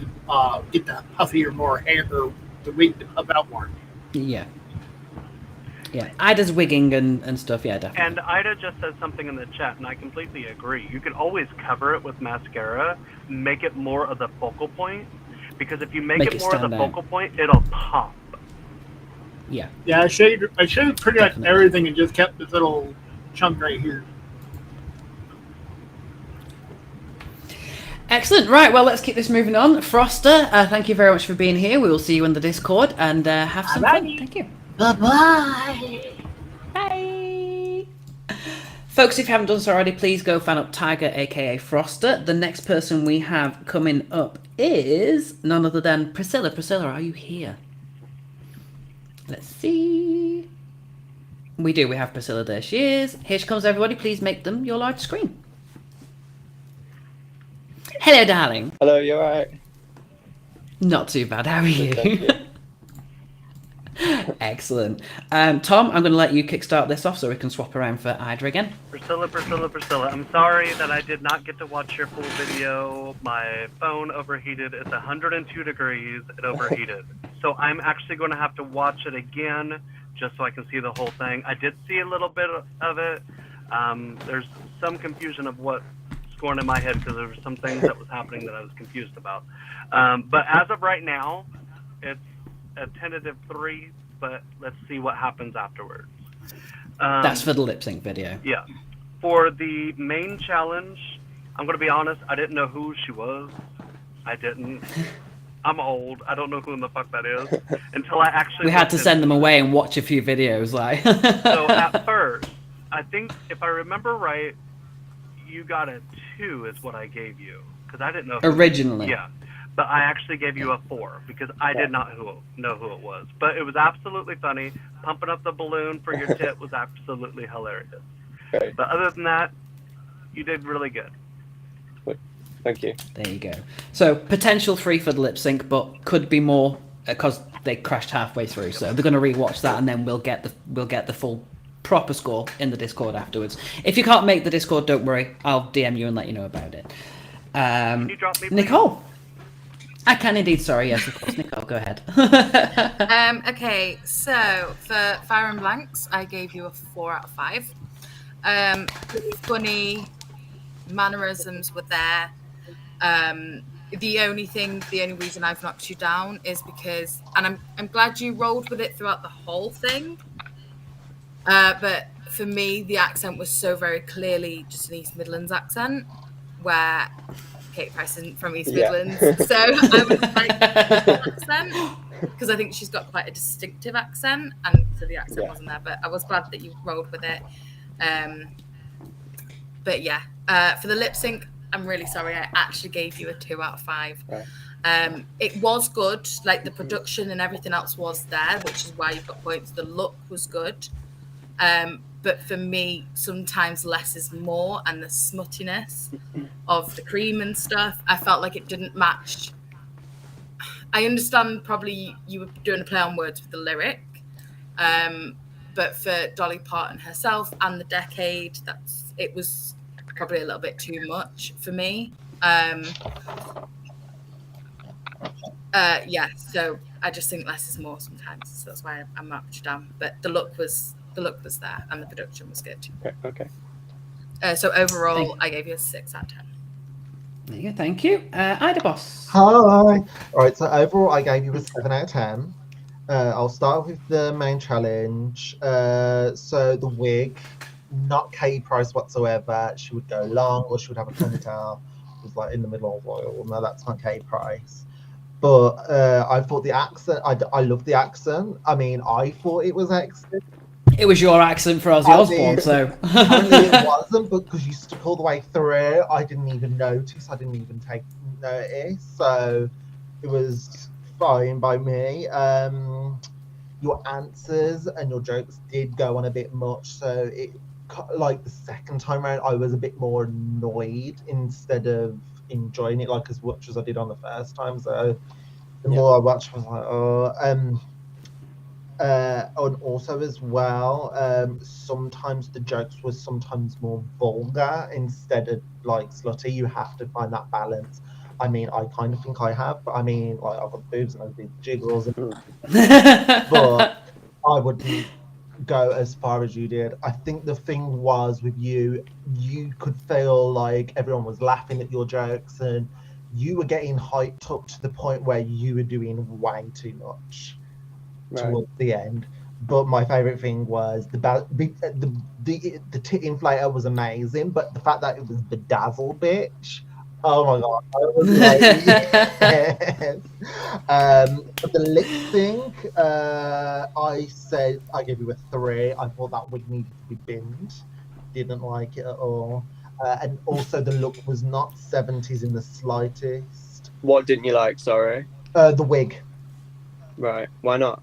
get the puffy or more hair or the wig to puff out more. Yeah. Yeah, Ida's wigging and stuff, yeah, definitely. And Ida just said something in the chat, and I completely agree. You can always cover it with mascara, make it more of the focal point, because if you make it more of the focal point, it'll pop. Yeah. Yeah, I shaved pretty much everything and just kept this little chunk right here. Excellent. Right, well, let's keep this moving on. Froster, thank you very much for being here. We will see you in the Discord, and have some fun. Thank you. Bye-bye. Bye. Folks, if you haven't done so already, please go fan up Tiger, aka Froster. The next person we have coming up is none other than Priscilla. Priscilla, are you here? Let's see. We do. We have Priscilla. There she is. Here she comes, everybody. Please make them your large screen. Hello, darling. Hello, you alright? Not too bad. How are you? Excellent. Tom, I'm going to let you kickstart this off so we can swap around for Ida again. Priscilla. I'm sorry that I did not get to watch your full video. My phone overheated. It's 102 degrees. It overheated. So I'm actually going to have to watch it again just so I can see the whole thing. I did see a little bit of it. There's some confusion of what's going in my head because there were some things that was happening that I was confused about. But as of right now, it's a tentative 3, but let's see what happens afterwards. That's for the lip sync video. Yeah. For the main challenge, I'm going to be honest, I didn't know who she was. I didn't. I'm old. I don't know who in the fuck that is until I actually. We had to send them away and watch a few videos, like. So at first, I think if I remember right, you got a 2 is what I gave you because I didn't know. Originally. Yeah, but I actually gave you a 4 because I did not know who it was. But it was absolutely funny. Pumping up the balloon for your tit was absolutely hilarious. Okay. But other than that, you did really good. Thank you. There you go. So potential 3 for the lip sync, but could be more because they crashed halfway through. So they're going to rewatch that, and then we'll get the full proper score in the Discord afterwards. If you can't make the Discord, don't worry. I'll DM you and let you know about it. Can you drop me, please? Nicole. I can indeed. Sorry, yes, of course. Nicole, go ahead. Okay, so for Fire and Blanks, I gave you a 4 out of 5. Funny mannerisms were there. The only reason I've knocked you down is because, and I'm glad you rolled with it throughout the whole thing. But for me, the accent was so very clearly just an East Midlands accent, where Kate Price isn't from East Midlands. So I was like, accent, because I think she's got quite a distinctive accent, and so the accent wasn't there. But I was glad that you rolled with it. But yeah, for the lip sync, I'm really sorry. I actually gave you a 2 out of 5. Right. It was good. Like the production and everything else was there, which is why you've got points. The look was good. But for me, sometimes less is more, and the smuttiness of the cream and stuff, I felt like it didn't match. I understand probably you were doing a play on words with the lyric, but for Dolly Parton herself and the decade, it was probably a little bit too much for me. So I just think less is more sometimes. So that's why I marked you down. But the look was there, and the production was good. Okay. So overall, I gave you a 6 out of 10. There you go. Thank you, Ida Boss. Hi. All right. So overall, I gave you a 7 out of 10. I'll start with the main challenge. So the wig, not Kate Price whatsoever. She would go long, or she would have a ponytail. It was like in the middle of oil. No, that's not Kate Price. But I thought the accent. I love the accent. I mean, I thought it was excellent. It was your accent for Ozzy Osbourne, so. Apparently it wasn't, but because you stuck all the way through, I didn't even notice. I didn't even take notice. So it was fine by me. Your answers and your jokes did go on a bit much. So it, like the second time around, I was a bit more annoyed instead of enjoying it like as much as I did on the first time. So the more I watched, I was like, oh. And also as well, sometimes the jokes were sometimes more vulgar instead of like slutty. You have to find that balance. I mean, I kind of think I have, but I mean, like I've got boobs and I've big jiggles, but I wouldn't go as far as you did. I think the thing was with you could feel like everyone was laughing at your jokes, and you were getting hyped up to the point where you were doing way too much. Right. Towards the end. But my favorite thing was the tit inflator was amazing, but the fact that it was bedazzled, bitch. Oh my god, I was like, yes. But the lip sync, I said I gave you a 3. I thought that wig needed to be binned. Didn't like it at all. And also the look was not 70s in the slightest. What didn't you like? Sorry. The wig. Right. Why not?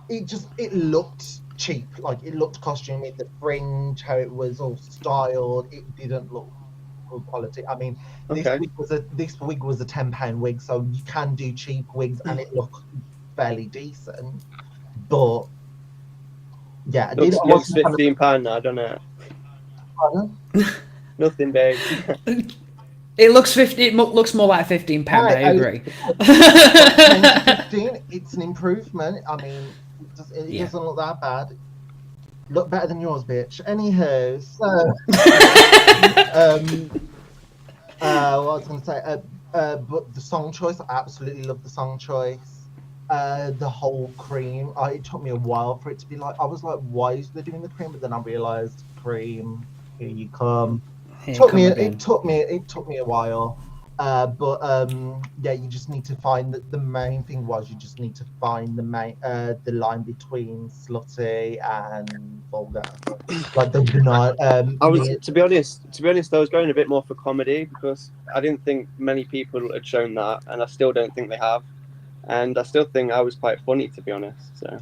It looked cheap. Like it looked costumey. The fringe, how it was all styled, it didn't look good quality. I mean, this wig was a £10 wig, so you can do cheap wigs and it looked fairly decent. But yeah, looks £15 now, don't it? Pardon? Nothing, babe. It looks 50. It looks more like £15. I agree. 10 to 15, it's an improvement. I mean, It doesn't look that bad. Look better than yours, bitch. Anywho, so what I was going to say, but the song choice, I absolutely love the song choice. The whole cream, it took me a while for it to be like, I was like, why is they doing the cream? But then I realised, cream, here you come. It took me a while. But yeah, you just need to find the main thing was you just need to find the line between slutty and vulgar, like the not. I was to be honest, I was going a bit more for comedy because I didn't think many people had shown that, and I still don't think they have, and I still think I was quite funny, to be honest. So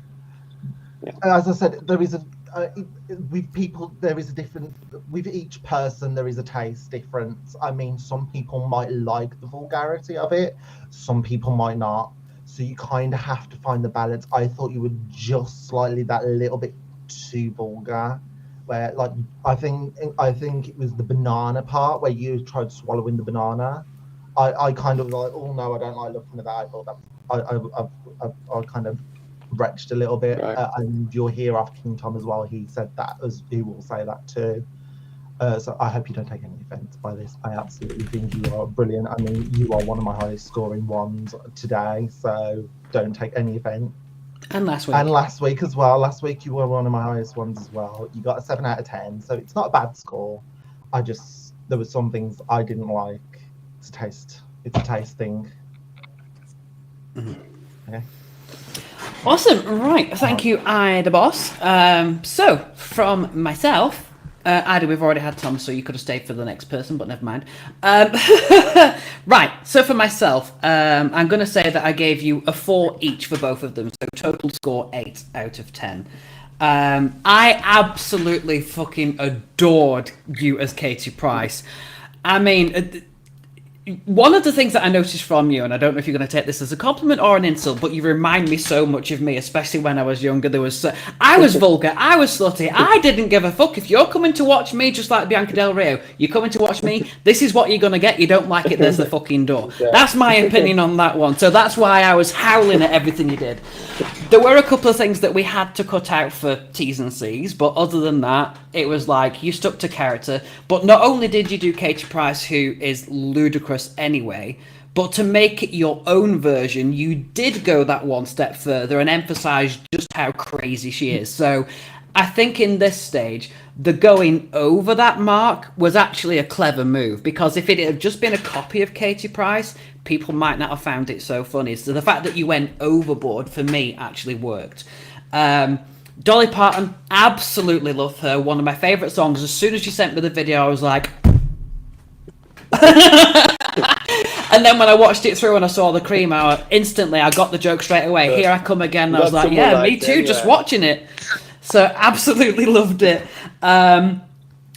yeah. As I said, there is with people there is a different, with each person there is a taste difference. I mean, some people might like the vulgarity of it, some people might not, so you kind of have to find the balance. I thought you were just slightly that little bit too vulgar, where like I think it was the banana part where you tried swallowing the banana. I kind of like, oh no, I don't like looking at that. I thought that I kind of retched a little bit, right. And you'll hear off King Tom as well. He said that, as he will say that too. So I hope you don't take any offence by this. I absolutely think you are brilliant. I mean, you are one of my highest scoring ones today, so don't take any offence. And last week. And last week as well. Last week you were one of my highest ones as well. You got a 7 out of 10, so it's not a bad score. There were some things I didn't like. It's a taste thing. Mm-hmm. Okay. Awesome. Right. Thank you, Ida Boss. So, from myself, Ida, we've already had Tom, so you could have stayed for the next person, but never mind. Right. So, for myself, I'm going to say that I gave you a 4 each for both of them. So, total score 8 out of 10. I absolutely fucking adored you as Katie Price. I mean, one of the things that I noticed from you, and I don't know if you're going to take this as a compliment or an insult, but you remind me so much of me, especially when I was younger. I was vulgar, I was slutty, I didn't give a fuck. If you're coming to watch me, just like Bianca Del Rio, you're coming to watch me, this is what you're going to get. You don't like it, there's the fucking door. That's my opinion on that one. So that's why I was howling at everything you did. There were a couple of things that we had to cut out for T's and C's, but other than that, it was like you stuck to character. But not only did you do Katie Price, who is ludicrous anyway, but to make it your own version, you did go that one step further and emphasize just how crazy she is. So I think in this stage, the going over that mark was actually a clever move, because if it had just been a copy of Katie Price, people might not have found it so funny. So the fact that you went overboard, for me, actually worked. Dolly Parton, absolutely love her. One of my favourite songs. As soon as you sent me the video, I was like... And then when I watched it through and I saw the cream hour, instantly I got the joke straight away. Here I come again. And I was like, yeah, me too, just watching it. So absolutely loved it.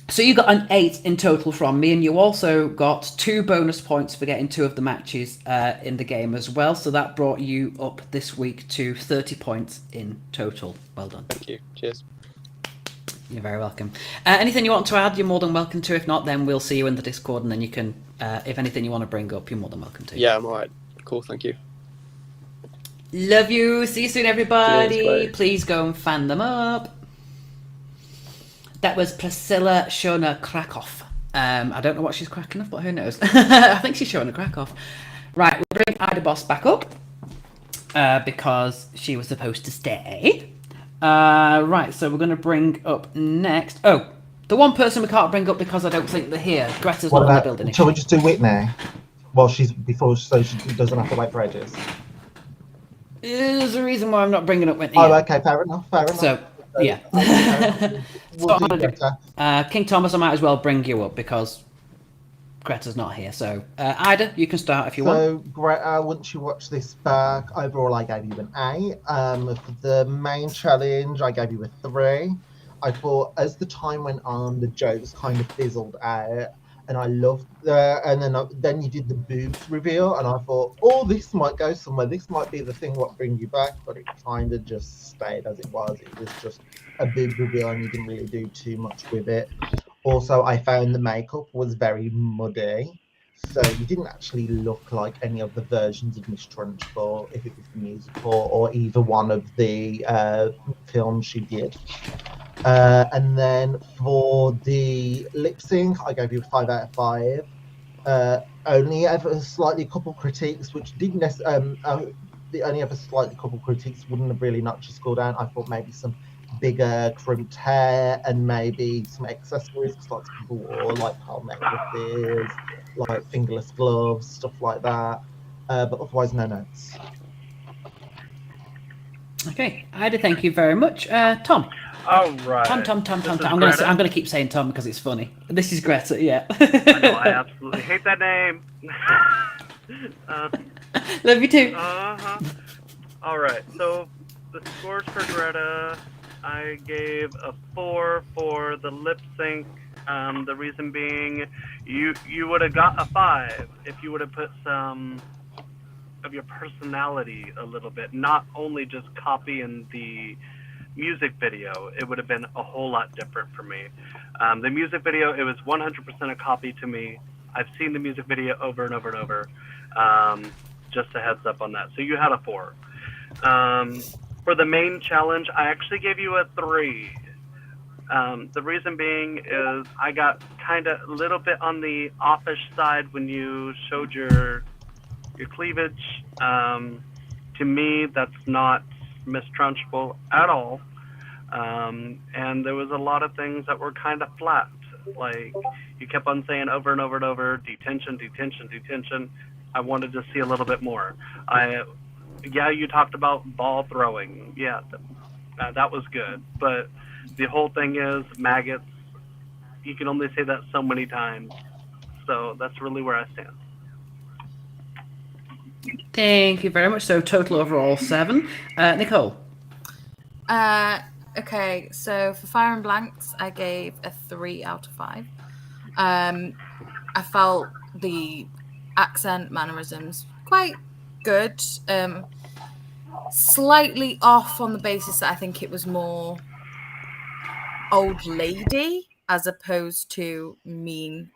So you got an 8 in total from me, and you also got 2 bonus points for getting 2 of the matches in the game as well. So that brought you up this week to 30 points in total. Well done. Thank you. Cheers. You're very welcome. Anything you want to add, you're more than welcome to. If not, then we'll see you in the Discord, and then you can, if anything you want to bring up, you're more than welcome to. Yeah, I'm alright. Cool, thank you. Love you. See you soon, everybody. Cheers, please go and fan them up. That was Priscilla Shona Krakoff. I don't know what she's cracking off, but who knows? I think she's showing a crack off. Right, we'll bring Ida Boss back up because she was supposed to stay. Right, so we're going to bring up next. Oh, the one person we can't bring up because I don't think they're here. Greta's not in the building. Shall we just do Whitney? Well, so she doesn't have to wait for ages. There's a reason why I'm not bringing up Whitney. Oh, okay, fair enough. So, yeah. We'll do Greta. King Thomas, I might as well bring you up because Greta's not here. So, Ida, you can start if you want. So, Greta, once you watch this back, overall I gave you an 8. For the main challenge, I gave you a 3. I thought as the time went on, the jokes kind of fizzled out, and I loved and then you did the boobs reveal, and I thought, oh, this might go somewhere. This might be the thing what bring you back, but it kind of just stayed as it was. It was just a boob reveal, and you didn't really do too much with it. Also, I found the makeup was very muddy, So you didn't actually look like any of the versions of Miss Trunchbull, if it was the musical or either one of the films she did. And then for the lip sync, I gave you a 5 out of 5. Only ever slightly couple critiques, which didn't necessarily. The only ever slightly couple critiques wouldn't have really knocked your score down. I thought maybe some bigger crimped hair and maybe some accessories, because lots of people wore like pearl necklaces, like fingerless gloves, stuff like that. But otherwise, no notes. Okay, Ida, thank you very much. Tom. All right. Tom. This is I'm Greta. gonna keep saying Tom because it's funny. This is Greta, yeah. I know, I absolutely hate that name. Love you too. All right, so the scores for Greta, I gave a 4 for the lip sync. The reason being, you would have got a 5 if you would have put some of your personality a little bit, not only just copying the music video. It would have been a whole lot different for me. The music video, it was 100% a copy to me. I've seen the music video over and over and over. Just a heads up on that. So you had a 4. For the main challenge, I actually gave you a 3. The reason being is I got kind of a little bit on the offish side when you showed your cleavage. To me, that's not Miss Trunchbull at all. And there was a lot of things that were kind of flat. Like, you kept on saying over and over and over, detention. I wanted to see a little bit more. Yeah, you talked about ball throwing. Yeah, that was good. But the whole thing is maggots. You can only say that so many times. So that's really where I stand. Thank you very much. So total overall 7. Nicole. Okay, so for Fire and Blanks, I gave a 3 out of 5. I felt the accent mannerisms quite good. Slightly off on the basis that I think it was more old lady as opposed to mean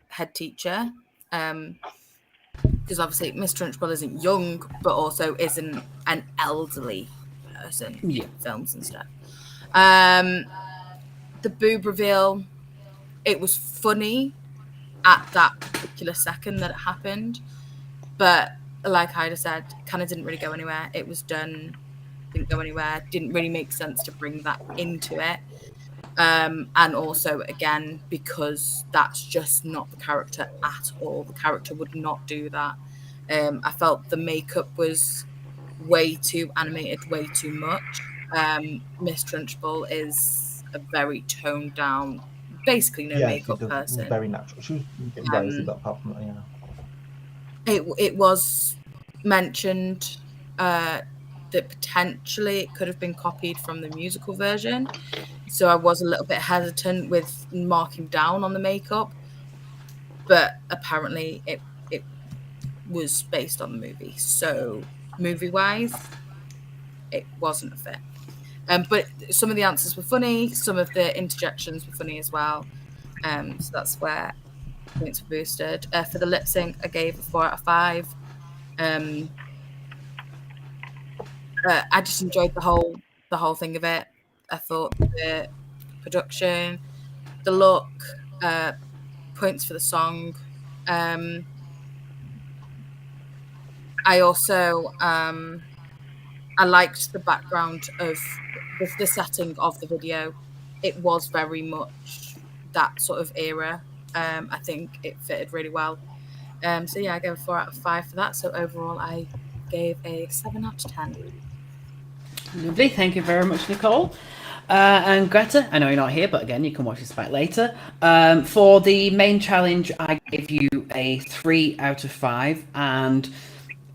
head teacher. Because obviously Miss Trunchbull isn't young, but also isn't an elderly person in films and stuff. The boob reveal, it was funny at that particular second that it happened, but like Ida said, kind of didn't really go anywhere. It was done, didn't go anywhere, didn't really make sense to bring that into it. And also, again, because that's just not the character at all. The character would not do that. I felt the makeup was way too animated, way too much. Miss Trunchbull is a very toned down, basically no makeup person. Very natural. She was rosy, but apart from that, yeah. It was mentioned that potentially it could have been copied from the musical version. So I was a little bit hesitant with marking down on the makeup. But apparently it was based on the movie. So movie-wise, it wasn't a fit. But some of the answers were funny. Some of the interjections were funny as well. So that's where points were boosted. For the lip sync, I gave a 4 out of 5. I just enjoyed the whole thing of it. I thought the production, the look, points for the song. I also I liked the background of the setting of the video. It was very much that sort of era. I think it fitted really well. So yeah, I gave a 4 out of 5 for that. So overall, I gave a 7 out of 10. Lovely. Thank you very much, Nicole. And Greta, I know you're not here, but again, you can watch this back later. For the main challenge, I gave you a 3 out of 5. And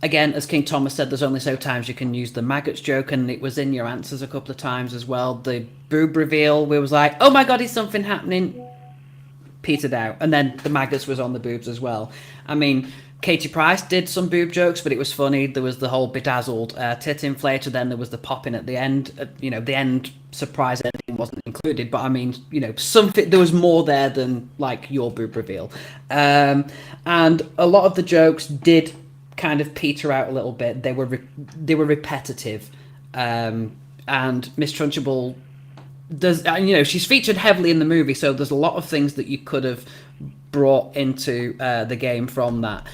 again, as King Thomas said, there's only so times you can use the maggots joke, and it was in your answers a couple of times as well. The boob reveal, we was like, oh my God, is something happening? Petered out. And then the maggots was on the boobs as well. I mean, Katie Price did some boob jokes, but it was funny. There was the whole bedazzled tit inflator. Then there was the popping at the end. The end surprise ending wasn't included, but I mean, something. There was more there than like your boob reveal, and a lot of the jokes did kind of peter out a little bit. They were repetitive, and Miss Trunchbull does. She's featured heavily in the movie, so there's a lot of things that you could have brought into the game from that.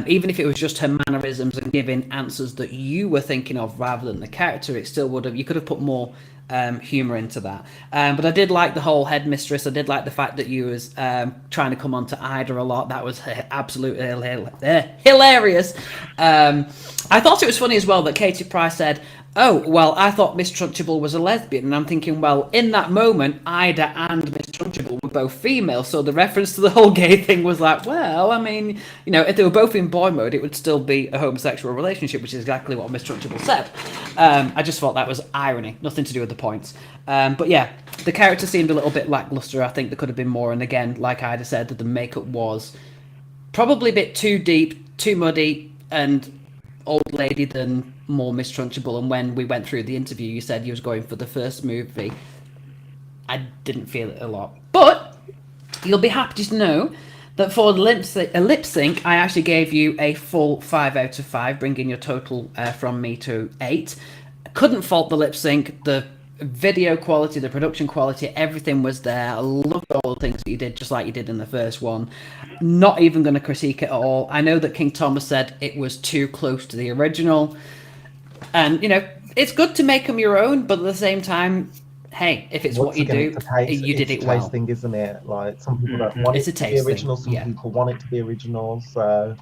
Even if it was just her mannerisms and giving answers that you were thinking of rather than the character, it still would have. You could have put more humor into that. But I did like the whole headmistress. I did like the fact that you was trying to come on to Ida a lot. That was absolutely hilarious. I thought it was funny as well that Katie Price said, "Oh, well, I thought Miss Trunchbull was a lesbian." And I'm thinking, well, in that moment, Ida and Miss Trunchbull were both female. So the reference to the whole gay thing was like, well, I mean, if they were both in boy mode, it would still be a homosexual relationship, which is exactly what Miss Trunchbull said. I just thought that was irony, nothing to do with the points. But yeah, the character seemed a little bit lackluster. I think there could have been more. And again, like Ida said, that the makeup was probably a bit too deep, too muddy, and old lady than more Miss Trunchbull. And when we went through the interview, you said you was going for the first movie. I didn't feel it a lot. But you'll be happy to know that for the lip sync, I actually gave you a full 5 out of 5, bringing your total from me to 8. Couldn't fault the lip sync. The video quality, the production quality, everything was there. I loved all the things that you did, just like you did in the first one. Not even going to critique it at all. I know that King Thomas said it was too close to the original. And, it's good to make them your own, but at the same time, hey, if it's what you do, you did it well. It's a taste thing, isn't it? Like, some people don't want it to be original, some people want it to be original, so...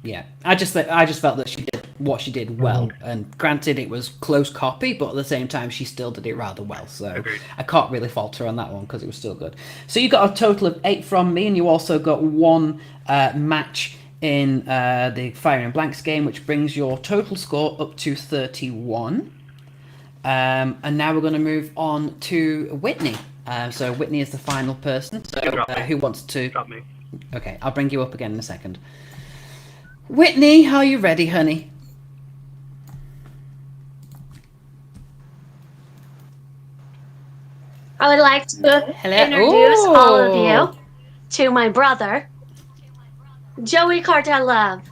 Yeah, I just felt that she did what she did well, and granted it was close copy, but at the same time she still did it rather well. So I can't really fault her on that one because it was still good. So you got a total of 8 from me, and you also got 1 match in the Fire and Blanks game, which brings your total score up to 31. And now we're going to move on to Whitney. So Whitney is the final person. So who wants to? Drop me. Okay, I'll bring you up again in a second. Whitney, are you ready, honey? I would like to introduce all of you to my brother, Joey Cartel Love.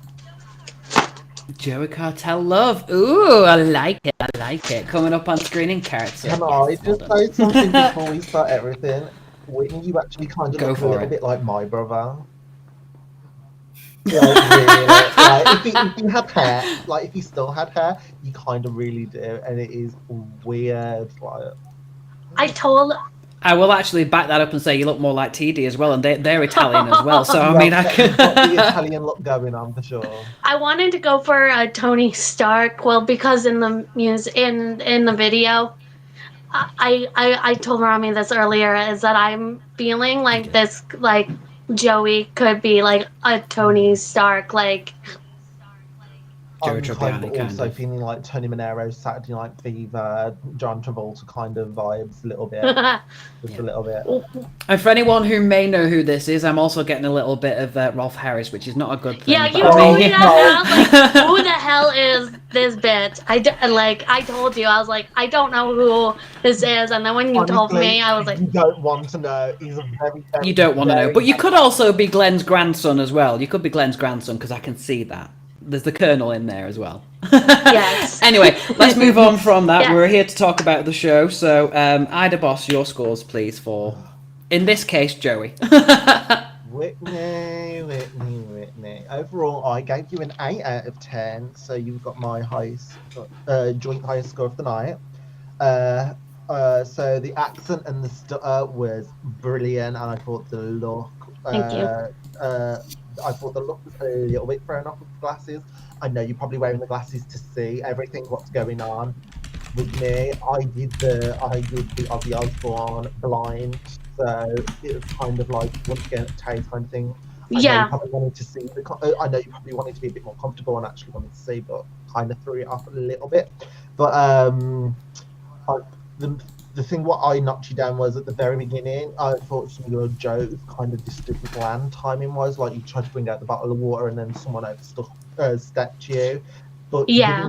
Joey Cartel Love. Ooh, I like it. I like it. Coming up on screen in character. Can I just say something before we start everything? Whitney, you actually kind of look a little bit like my brother. Like, really, like, if you had hair, like if you still had hair, you kind of really do, and it is weird. Like, I will actually back that up and say you look more like TD as well, and they're Italian as well. So I mean, I could got the Italian look going on for sure. I wanted to go for Tony Stark. Well, because in the in the video, I told Rami this earlier, is that I'm feeling like this, like Joey could be like a Tony Stark, like. I'm kind of also feeling like Tony Monero's Saturday Night Fever, John Travolta kind of vibes a little bit. Just a little bit. And for anyone who may know who this is, I'm also getting a little bit of Rolf Harris, which is not a good thing. Yeah, you told me that. I was like, who the hell is this bitch? I told you, I was like, I don't know who this is. And then when you told me, I was like... You don't want to know. He's a very you don't want to know. But you could also be Glenn's grandson as well. You could be Glenn's grandson, because I can see that. There's the Colonel in there as well. Yes. Anyway, let's move on from that. Yeah. We're here to talk about the show. So, Ida Boss, your scores, please, for, in this case, Joey. Whitney. Overall, I gave you an 8 out of 10. So you've got my highest, joint highest score of the night. So the accent and the stutter was brilliant, and I thought the look. Thank you. I thought the look was a little bit thrown off with the glasses. I know you're probably wearing the glasses to see everything, what's going on. With me, I did the Ozzy Osbourne blind, so it was kind of like, once again, a taste kind of thing. I know you probably wanted to see I know you probably wanted to be a bit more comfortable and actually wanted to see, but kind of threw it off a little bit. But the thing what I knocked you down was at the very beginning. I thought some of your jokes kind of just didn't land timing wise. Like you tried to bring out the bottle of water and then someone stepped you. But you Yeah.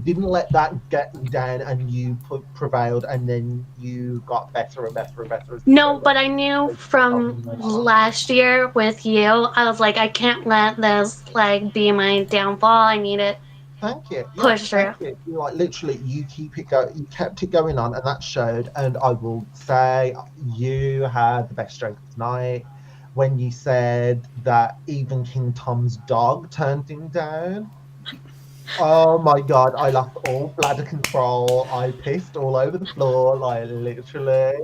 didn't let that get you down, and you prevailed, and then you got better and better and better. No, but I knew from last year with you, I was like, I can't let this like be my downfall. I need it. Thank you. Yeah, Push through. thank you. Like literally, you kept it going on, and that showed. And I will say, you had the best joke of the night when you said that even King Tom's dog turned him down. Oh my god, I lost all bladder control. I pissed all over the floor, like literally.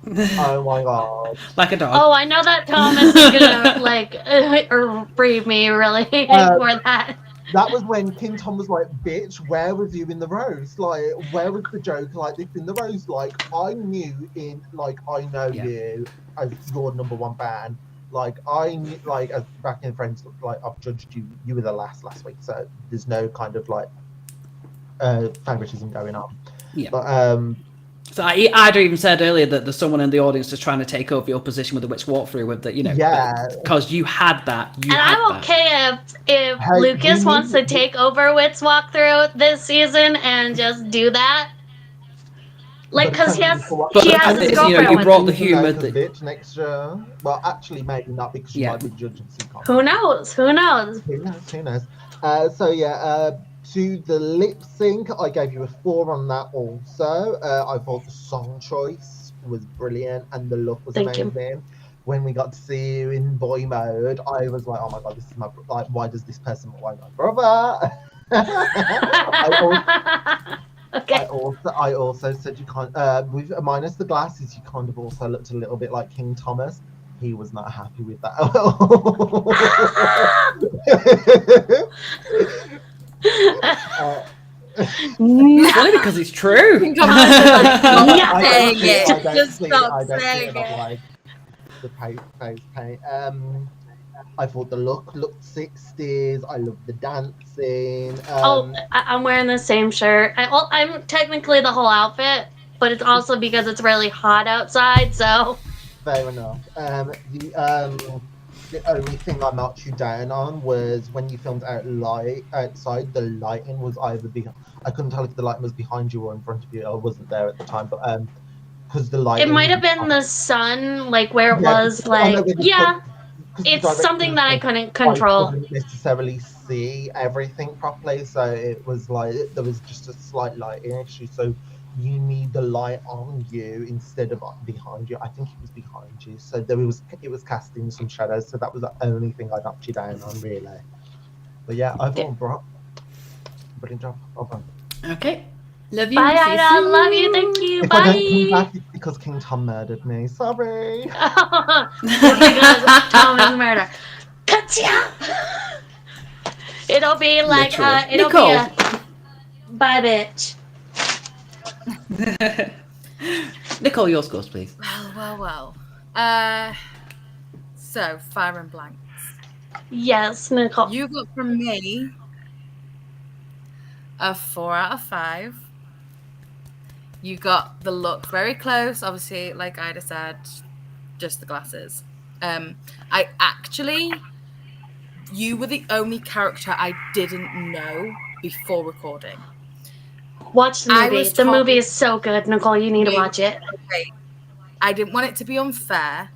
Oh my god. Like a dog. Oh, I know that Thomas is gonna like read me really for that. That was when King Tom was like, bitch, where was you in the roast? Like, where was the joke like this in the roast? Like, I knew I know you as your number one fan. Like, I knew, like, as back in Friends, like, I've judged you. You were the last week, so there's no kind of, like, favoritism going on. Yeah. But, so I'd even said earlier that there's someone in the audience that's trying to take over your position with the witch walkthrough with that, because you had that. I'm okay if Lucas wants to take over Witch Walkthrough this season and just do that. Like, because he has his girlfriend. You brought the humour bitch next year. Well, actually, maybe not because you might be judging some. Who knows? Who knows? Who knows? To the lip sync, I gave you a 4 on that also. I thought the song choice was brilliant and the look was amazing. When we got to see you in boy mode, I was like, oh my god, this is why does this person look like my brother? I also said you can't, with minus the glasses, you kind of also looked a little bit like King Thomas. He was not happy with that at all. Only because it's true. Just stop saying it. The face paint. I thought the looked 60s. I loved the dancing. I'm wearing the same shirt. I'm technically the whole outfit, but it's also because it's really hot outside. So fair enough. The only thing I marked you down on was when you filmed outside. The lighting was either behind. I couldn't tell if the lighting was behind you or in front of you. I wasn't there at the time, but because the lighting. It might have been the sun, like where it was. It's something that I couldn't control. I couldn't necessarily see everything properly, so it was like there was just a slight lighting issue. So you need the light on you instead of behind you. I think it was behind you, so it was casting some shadows. So that was the only thing I knocked you down on, really. But yeah, I thought brilliant job. Well done. Okay. Love you. Bye, Ida. Love you. Thank you. If Bye. I don't come back, it's because King Tom murdered me. Sorry. Because Tom's murder. Katya. It'll be like it'll Nicole. be a bye, bitch. Nicole, your scores, please. Well. So fire and blanks. Yes, Nicole. You got from me a 4 out of 5. You got the look very close, obviously, like Ida said, just the glasses. You were the only character I didn't know before recording. Watch the movie. The movie is so good, Nicole. You need to watch it. Okay. I didn't want it to be unfair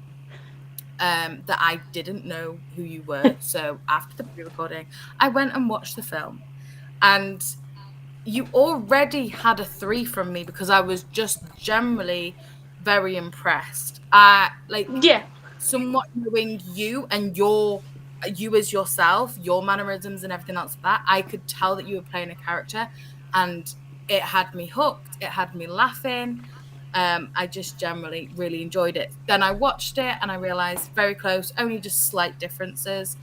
that I didn't know who you were. So after the pre-recording, I went and watched the film. And you already had a 3 from me because I was just generally very impressed. Somewhat knowing you and you as yourself, your mannerisms and everything else like that, I could tell that you were playing a character, and it had me hooked. It had me laughing. I just generally really enjoyed it. Then I watched it and I realized very close, only just slight differences,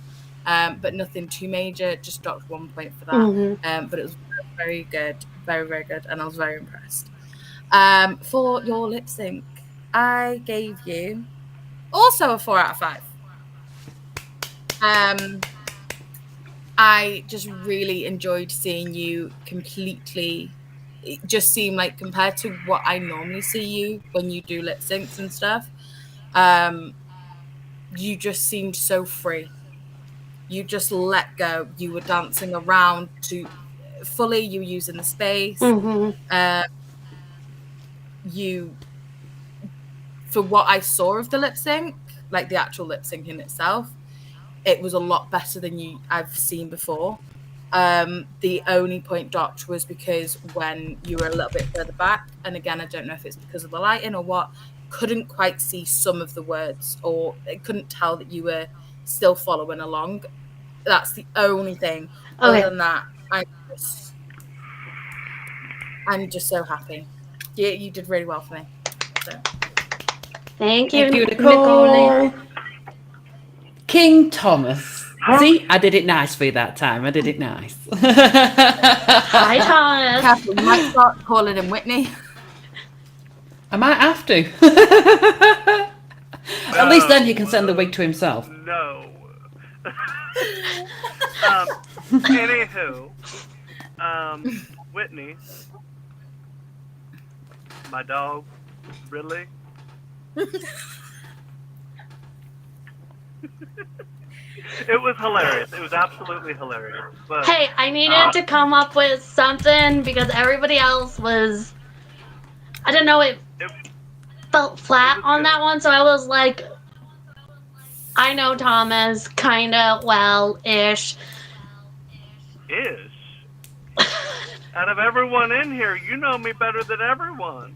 but nothing too major. Just dropped 1 point for that. Mm-hmm. But it was very good, very, very good, and I was very impressed. For your lip sync, I gave you also a 4 out of 5. I just really enjoyed seeing you completely it just seemed like compared to what I normally see you when you do lip syncs and stuff, you just seemed so free. You just let go. You were dancing around to fully. You were using the space. You, for what I saw of the lip sync, like the actual lip sync in itself, it was a lot better than I've seen before. The only point dropped was because when you were a little bit further back, and again, I don't know if it's because of the lighting or what, couldn't quite see some of the words, or it couldn't tell that you were still following along. That's the only thing. Okay. Other than that, I'm just so happy. Yeah, you did really well for me. So. Thank you, Nicole. King Thomas. See, I did it nice for you that time. I did it nice. Hi, Thomas. Careful, you might start calling him Whitney. I might have to. At least then he can send the wig to himself. No. Anywho, Whitney, my dog, Ridley. It was hilarious. It was absolutely hilarious. But, Hey, I needed to come up with something because everybody else was, I don't know, it felt flat on that one. So I was like, I know Thomas kind of well-ish. Ish. Out of everyone in here, you know me better than everyone.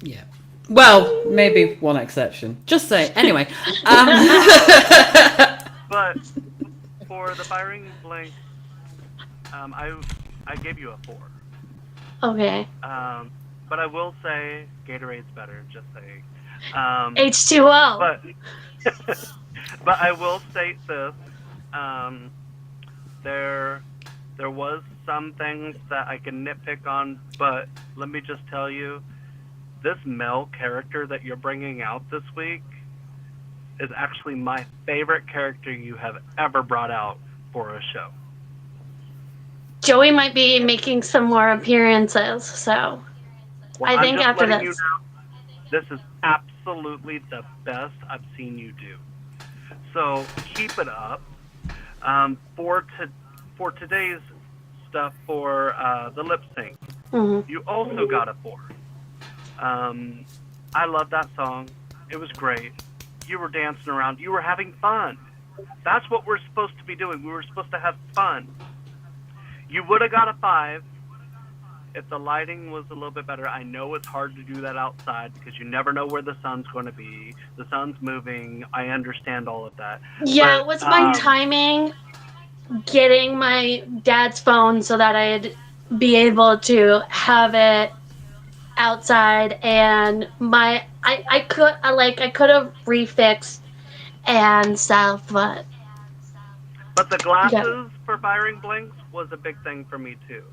Yeah. Well, maybe one exception. Just say. Anyway. But for the firing blank, I gave you a 4. Okay. But I will say Gatorade's better. Just saying. H2O. But I will state this. There was some things that I can nitpick on, but let me just tell you, this Mel character that you're bringing out this week is actually my favorite character you have ever brought out for a show. Joey might be making some more appearances, so Well, I think I'm just after letting this. you know, this is absolutely the best I've seen you do. So keep it up. For today's stuff for the lip sync, you also got a 4. I love that song. It was great. You were dancing around. You were having fun. That's what we're supposed to be doing. We were supposed to have fun. You would have got a 5 if the lighting was a little bit better. I know it's hard to do that outside because you never know where the sun's going to be. The sun's moving. I understand all of that. Yeah, But, it was my timing getting my dad's phone so that I'd be able to have it outside, and I could have refixed and stuff, but the glasses for firing blinks was a big thing for me too.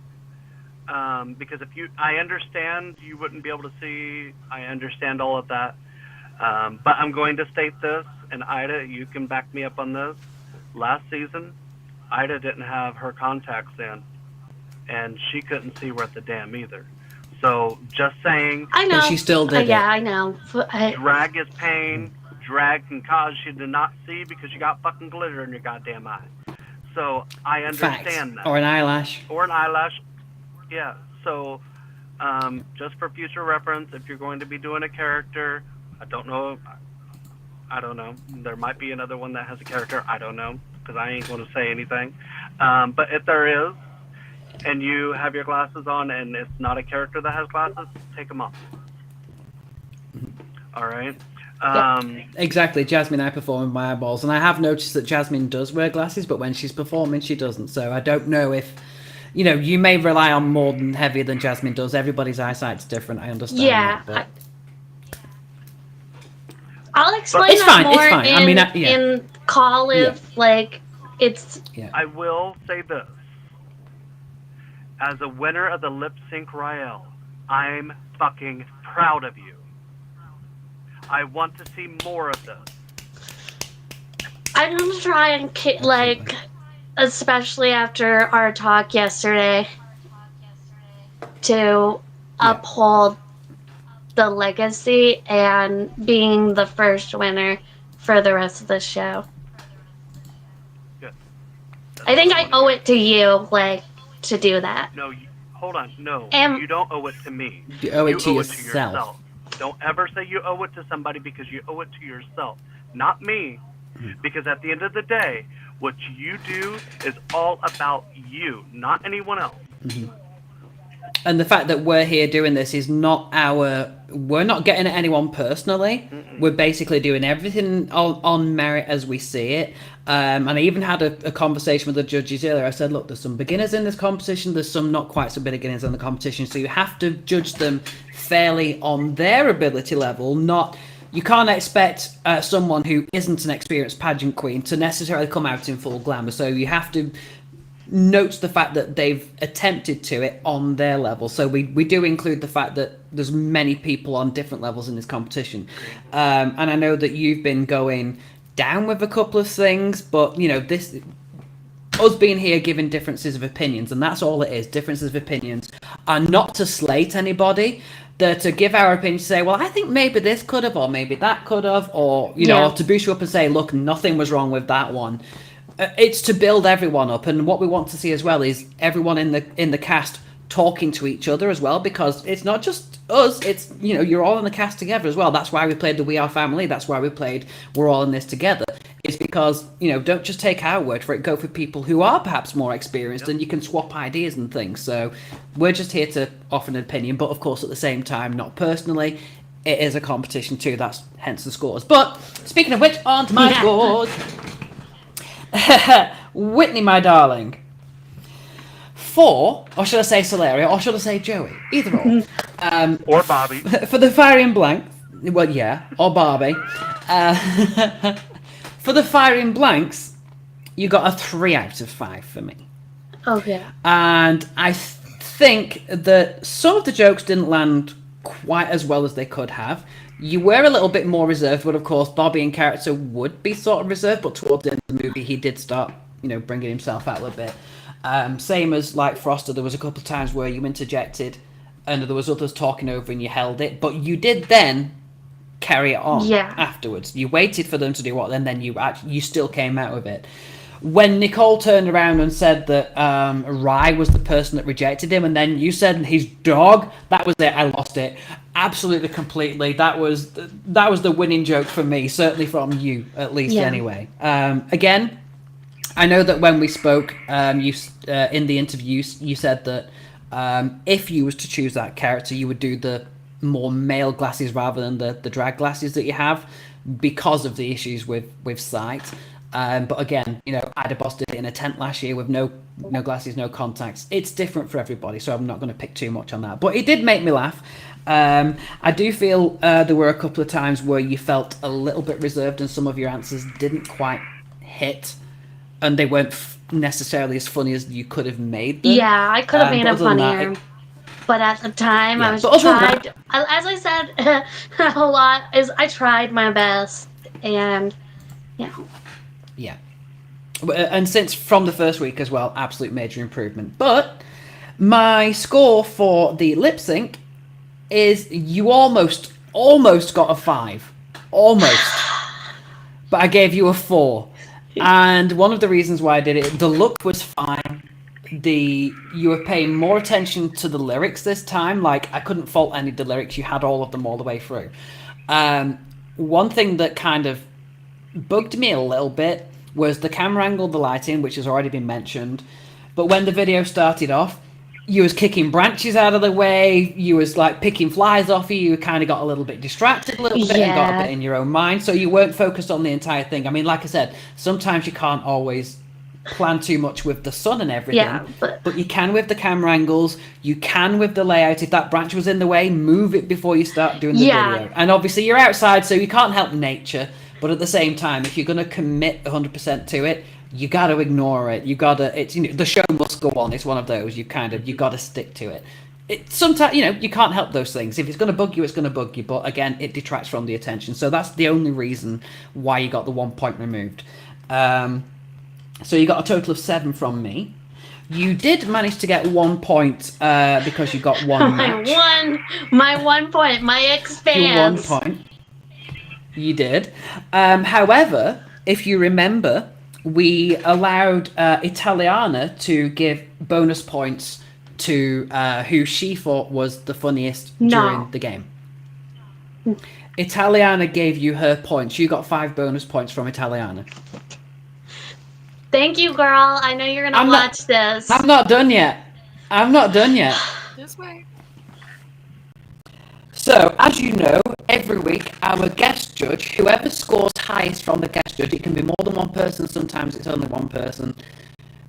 Because I understand you wouldn't be able to see. I understand all of that. But I'm going to state this, and Ida, you can back me up on this. Last season, Ida didn't have her contacts in, and she couldn't see worth a damn either. So just saying. I know. But she still did Yeah, I know. Drag is pain. Drag can cause you to not see because you got fucking glitter in your goddamn eye. So I understand Facts. that. Or an eyelash. Or an eyelash. Yeah. So just for future reference, if you're going to be doing a character, I don't know. There might be another one that has a character. I don't know because I ain't going to say anything. But if there is, and you have your glasses on and it's not a character that has glasses, take them off. All right? Exactly. Jasmine, I perform with my eyeballs. And I have noticed that Jasmine does wear glasses, but when she's performing, she doesn't. So I don't know if, you may rely on more than heavier than Jasmine does. Everybody's eyesight's different. I understand. Yeah. That, I'll explain it's that fine, more it's fine. in, I mean, yeah. in call if, it's... Yeah. I will say this. As a winner of the Lip Sync Royale, I'm fucking proud of you. I want to see more of this. I'm going to try and, especially after our talk yesterday. to uphold the legacy and being the first winner for the rest of the show. Good. I think I owe it to you, like, to do that. No, hold on. No, And- you don't owe it to me. You owe it to yourself. Don't ever say you owe it to somebody, because you owe it to yourself, not me. Because at the end of the day, what you do is all about you, not anyone else. And the fact that we're here doing this is not we're not getting at anyone personally. We're basically doing everything on merit as we see it. And I even had a conversation with the judges earlier. I said, look, there's some beginners in this competition. There's some not quite so beginners in the competition. So you have to judge them fairly on their ability level. You can't expect someone who isn't an experienced pageant queen to necessarily come out in full glamour. So you have to note the fact that they've attempted to it on their level. So we do include the fact that there's many people on different levels in this competition. And I know that you've been going down with a couple of things, but us being here giving differences of opinions, and that's all it is. Differences of opinions are not to slate anybody. They're to give our opinion, to say, well, I think maybe this could have, or maybe that could have, or or to boost you up and say, look, nothing was wrong with that one. It's to build everyone up, and what we want to see as well is everyone in the cast talking to each other as well, because it's not just us, it's you're all in the cast together as well. That's why we played the We Are Family. That's why we played We're All in This Together. It's because don't just take our word for it. Go for people who are perhaps more experienced, and you can swap ideas and things. So we're just here to offer an opinion, but of course at the same time, not personally. It is a competition too. That's hence the scores. But speaking of which, on to my scores. Whitney, my darling. 4, or should I say Solaria, or should I say Joey? Either or. Or Bobby. For the Fiery and Blank, well, yeah, or Barbie. For the Fiery and Blanks, you got a 3 out of 5 for me. Okay. And I think that some of the jokes didn't land quite as well as they could have. You were a little bit more reserved, but of course Bobby in character would be sort of reserved, but towards the end of the movie he did start, bringing himself out a little bit. Same as like Foster, there was a couple of times where you interjected and there was others talking over and you held it, but you did then carry it on afterwards. You waited for them to do what, and then you still came out with it. When Nicole turned around and said that Rye was the person that rejected him, and then you said his dog, that was it. I lost it absolutely, completely. That was the winning joke for me, certainly from you, at least. Anyway. Again, I know that when we spoke, you in the interview, you said that if you was to choose that character, you would do the more male glasses rather than the drag glasses that you have, because of the issues with sight. But again, Ida Boss did it in a tent last year with no glasses, no contacts. It's different for everybody, so I'm not going to pick too much on that. But it did make me laugh. I do feel there were a couple of times where you felt a little bit reserved and some of your answers didn't quite hit, and they weren't necessarily as funny as you could have made them. Yeah, I could have made them funnier. But at the time, I was tried. As I said a lot, I tried my best, and yeah. And since from the first week as well, absolute major improvement. But my score for the lip sync is you almost got a 5, almost, but I gave you a 4. And one of the reasons why I did it, the look was fine. You were paying more attention to the lyrics this time. Like, I couldn't fault any of the lyrics. You had all of them all the way through. One thing that kind of bugged me a little bit was the camera angle, the lighting, which has already been mentioned. But when the video started off, you was kicking branches out of the way. You was like picking flies off you. You kind of got a little bit distracted a little bit and got a bit in your own mind. So you weren't focused on the entire thing. I mean, like I said, sometimes you can't always plan too much with the sun and everything, but you can with the camera angles, you can with the layout. If that branch was in the way, move it before you start doing the video. And obviously you're outside, so you can't help nature, but at the same time, if you're going to commit 100% to it, you got to ignore it. You got to, it's, the show must go on. It's one of those, you got to stick to it. Sometimes, you can't help those things. If it's going to bug you, it's going to bug you, but again, it detracts from the attention. So that's the only reason why you got the 1 point removed. So you got a total of 7 from me. You did manage to get 1 point because you got one match. my 1 point, my Your 1 expanse. point. You did. However, if you remember, we allowed Italiana to give bonus points to who she thought was the funniest during the game. Italiana gave you her points. You got 5 bonus points from Italiana. Thank you, girl. I know you're gonna watch this. I'm not done yet. This way. So, as you know, every week our guest judge, whoever scores highest from the guest judge, it can be more than one person, sometimes it's only one person.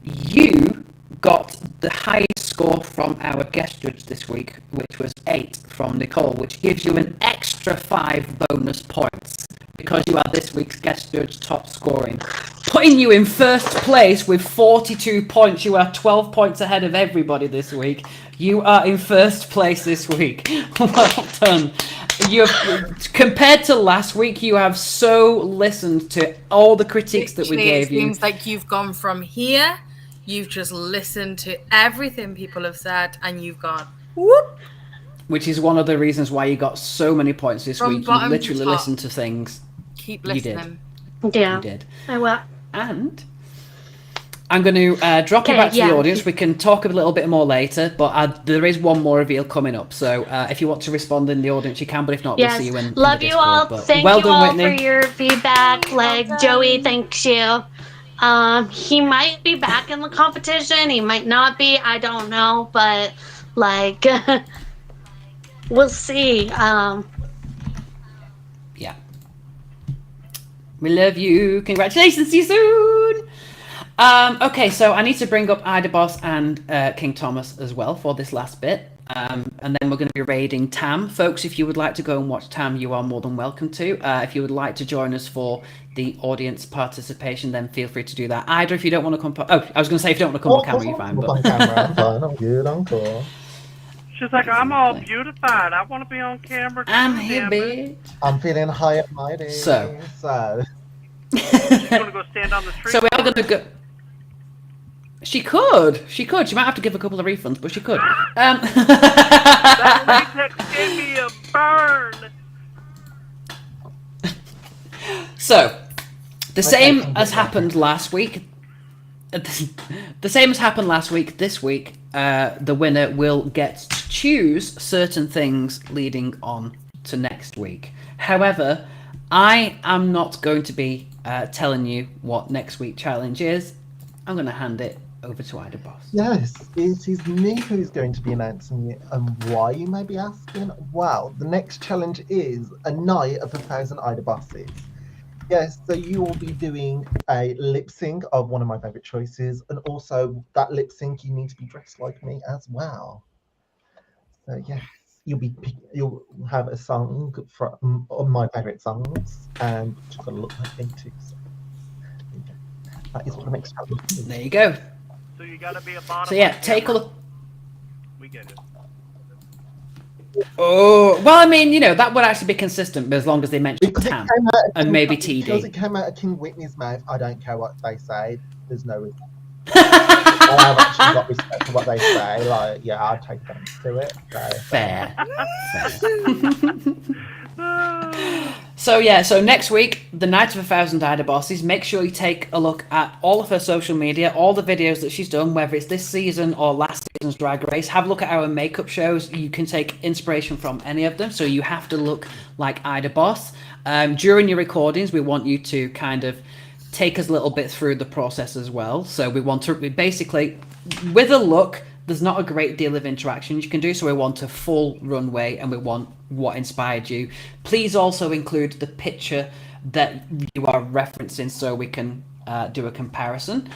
You got the highest score from our guest judge this week, which was 8 from Nicole, which gives you an extra 5 bonus points because you are this week's guest judge top scoring. Putting you in first place with 42 points. You are 12 points ahead of everybody this week. You are in first place this week. Well done. Compared to last week, you have so listened to all the critiques that we gave you. It seems like you've gone from here, you've just listened to everything people have said, and you've gone, whoop. Which is one of the reasons why you got so many points this From week. You bottom to literally top. listened to things. Keep You listening. did. Yeah. You did. I will. And I'm going to drop you back to the audience. We can talk a little bit more later, but there is one more reveal coming up. So if you want to respond in the audience, you can. But if not, we'll see you in Love the you Discord. all. But Thank well you done, all Whitney. for your feedback. Like Joey, thanks you. He might be back in the competition. He might not be. I don't know, but like, we'll see. Yeah. We love you. Congratulations. See you soon. Okay, so I need to bring up Ida Boss and King Thomas as well for this last bit. And then we're going to be raiding Tam. Folks, if you would like to go and watch Tam, you are more than welcome to. If you would like to join us for the audience participation, then feel free to do that. Ida, if you don't want to come... I was going to say if you don't want to come on camera, you're fine. On camera, I'm fine. I'm good. I'm cool. She's like, I'm all beautified. I want to be on camera. I'm too, here, damn it." bitch. I'm feeling high and mighty. So. She's going to go stand on the street. So we are going to go... She could. She might have to give a couple of refunds, but she could. That latex gave me a burn. So, the same as happened last week. The same as happened last week. This week, the winner will get to choose certain things leading on to next week. However, I am not going to be telling you what next week's challenge is. I'm going to hand it over to Ida Boss. Yes, it is me who's going to be announcing it, and why, you may be asking. Well, the next challenge is a night of 1,000 Ida Bosses. Yes, so you will be doing a lip sync of one of my favorite choices, and also that lip sync you need to be dressed like me as well. So yes, you'll have a song from my favorite songs, and you've got to look like me too. So that is what the next challenge is. There you go. So you got to be a bottom. So yeah, take a look. We get it. Oh, well, I mean, that would actually be consistent, but as long as they mention Tam and maybe TD. Because it came out of King Whitney's mouth, I don't care what they say. There's no reason. I've actually got respect for what they say. Like, yeah, I'll take them to it. So. Fair. So next week, the Night of 1,000 Ida Bosses, make sure you take a look at all of her social media, all the videos that she's done, whether it's this season or last season's Drag Race. Have a look at our makeup shows. You can take inspiration from any of them, so you have to look like Ida Boss. During your recordings, we want you to kind of take us a little bit through the process as well. So we want to basically, with a look, there's not a great deal of interaction you can do, so we want a full runway and we want what inspired you. Please also include the picture that you are referencing so we can do a comparison.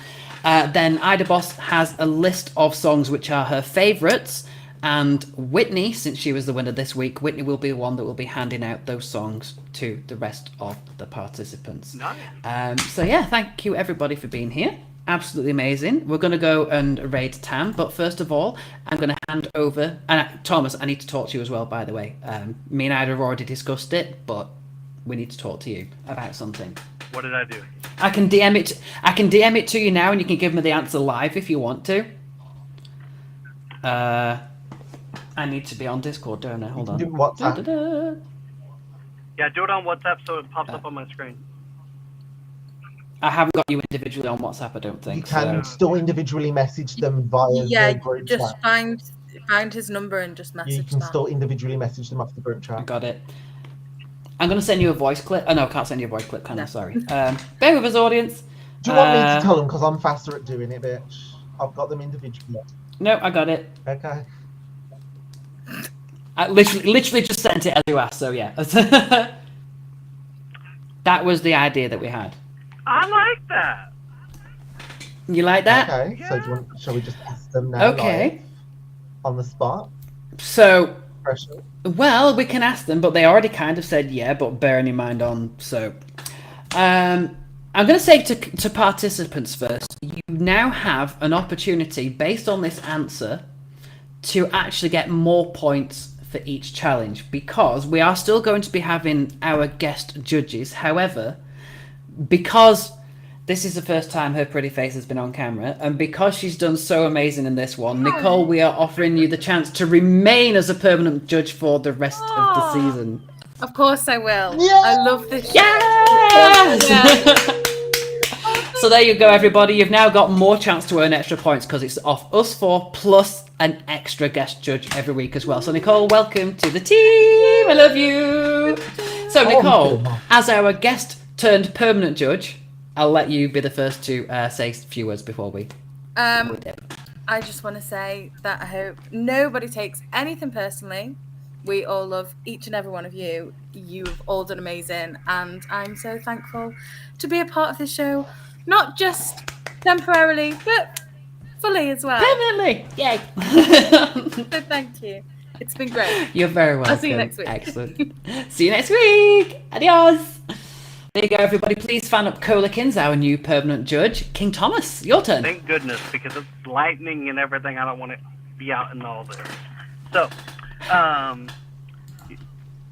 Then Ida Boss has a list of songs which are her favourites, and Whitney, since she was the winner this week, Whitney will be the one that will be handing out those songs to the rest of the participants. Nice. So yeah, thank you everybody for being here. Absolutely amazing. We're going to go and raid Tam, but first of all, I'm going to hand over... And Thomas, I need to talk to you as well, by the way. Me and Ida have already discussed it, but we need to talk to you about something. What did I do? I can DM it to you now, and you can give me the answer live if you want to. I need to be on Discord, don't I? Hold on. Do WhatsApp. Da-da-da. Yeah, do it on WhatsApp so it pops up on my screen. I haven't got you individually on WhatsApp, I don't think. You can still individually message them via Yeah, the group just chat. find his number and just message You can that. still individually message them off the group chat. I got it. I'm going to send you a voice clip. Oh, no, I can't send you a voice clip, can I? Sorry. Bear with us, audience. Do you want me to tell them? Because I'm faster at doing it, bitch. I've got them individually. No, I got it. Okay. I literally just sent it as you asked, so yeah. That was the idea that we had. I like that. You like that? Okay, so shall we just ask them now? Okay. Live, on the spot? So, Pressure. well, we can ask them, but they already kind of said yeah, but bearing in mind on, so. I'm going to say to participants first, you now have an opportunity, based on this answer, to actually get more points for each challenge, because we are still going to be having our guest judges. However, because this is the first time her pretty face has been on camera, and because she's done so amazing in this one, Nicole, we are offering you the chance to remain as a permanent judge for the rest of the season. Of course I will. Yeah. I love this show. Yes! Yeah. So there you go, everybody. You've now got more chance to earn extra points because it's off us four plus an extra guest judge every week as well. So Nicole, welcome to the team. I love you. So Nicole, as our guest turned permanent judge, I'll let you be the first to say a few words before we. I just want to say that I hope nobody takes anything personally. We all love each and every one of you. You've all done amazing, and I'm so thankful to be a part of this show, not just temporarily, but fully as well. Permanently, yay! So thank you. It's been great. You're very welcome. I'll see you next week. Excellent. See you next week. Adios. There you go, everybody. Please fan up Colikins, our new permanent judge. King Thomas, your turn. Thank goodness, because it's lightning and everything. I don't want to be out in all there. So,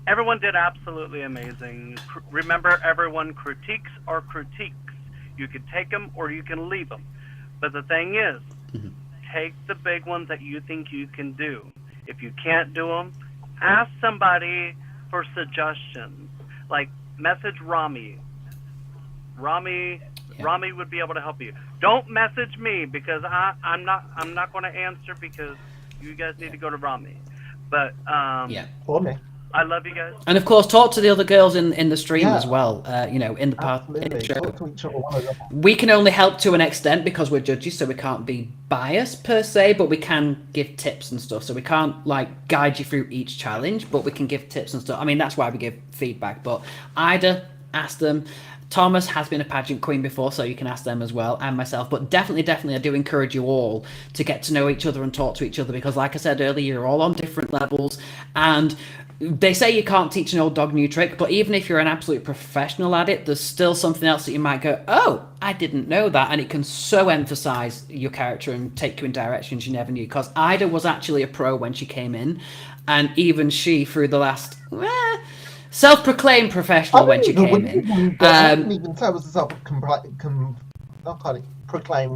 everyone did absolutely amazing. Remember, everyone, critiques are critiques. You can take them or you can leave them. But the thing is, take the big ones that you think you can do. If you can't do them, ask somebody for suggestions. Like, message Rami. Rami would be able to help you. Don't message me because I'm not going to answer because you guys need to go to Rami. But For me. I love you guys. And of course, talk to the other girls in the stream as well. You know, in the part. Talk to each other. We can only help to an extent because we're judges, so we can't be biased per se, but we can give tips and stuff. So we can't like guide you through each challenge, but we can give tips and stuff. I mean, that's why we give feedback. But Ida, ask them. Thomas has been a pageant queen before, so you can ask them as well, and myself. But definitely, I do encourage you all to get to know each other and talk to each other because, like I said earlier, you're all on different levels. And they say you can't teach an old dog new trick, but even if you're an absolute professional at it, there's still something else that you might go, oh, I didn't know that. And it can so emphasize your character and take you in directions you never knew. Because Ida was actually a pro when she came in, and even she, through the last... self-proclaimed professional when she came in. I didn't even say I was a self-proclaimed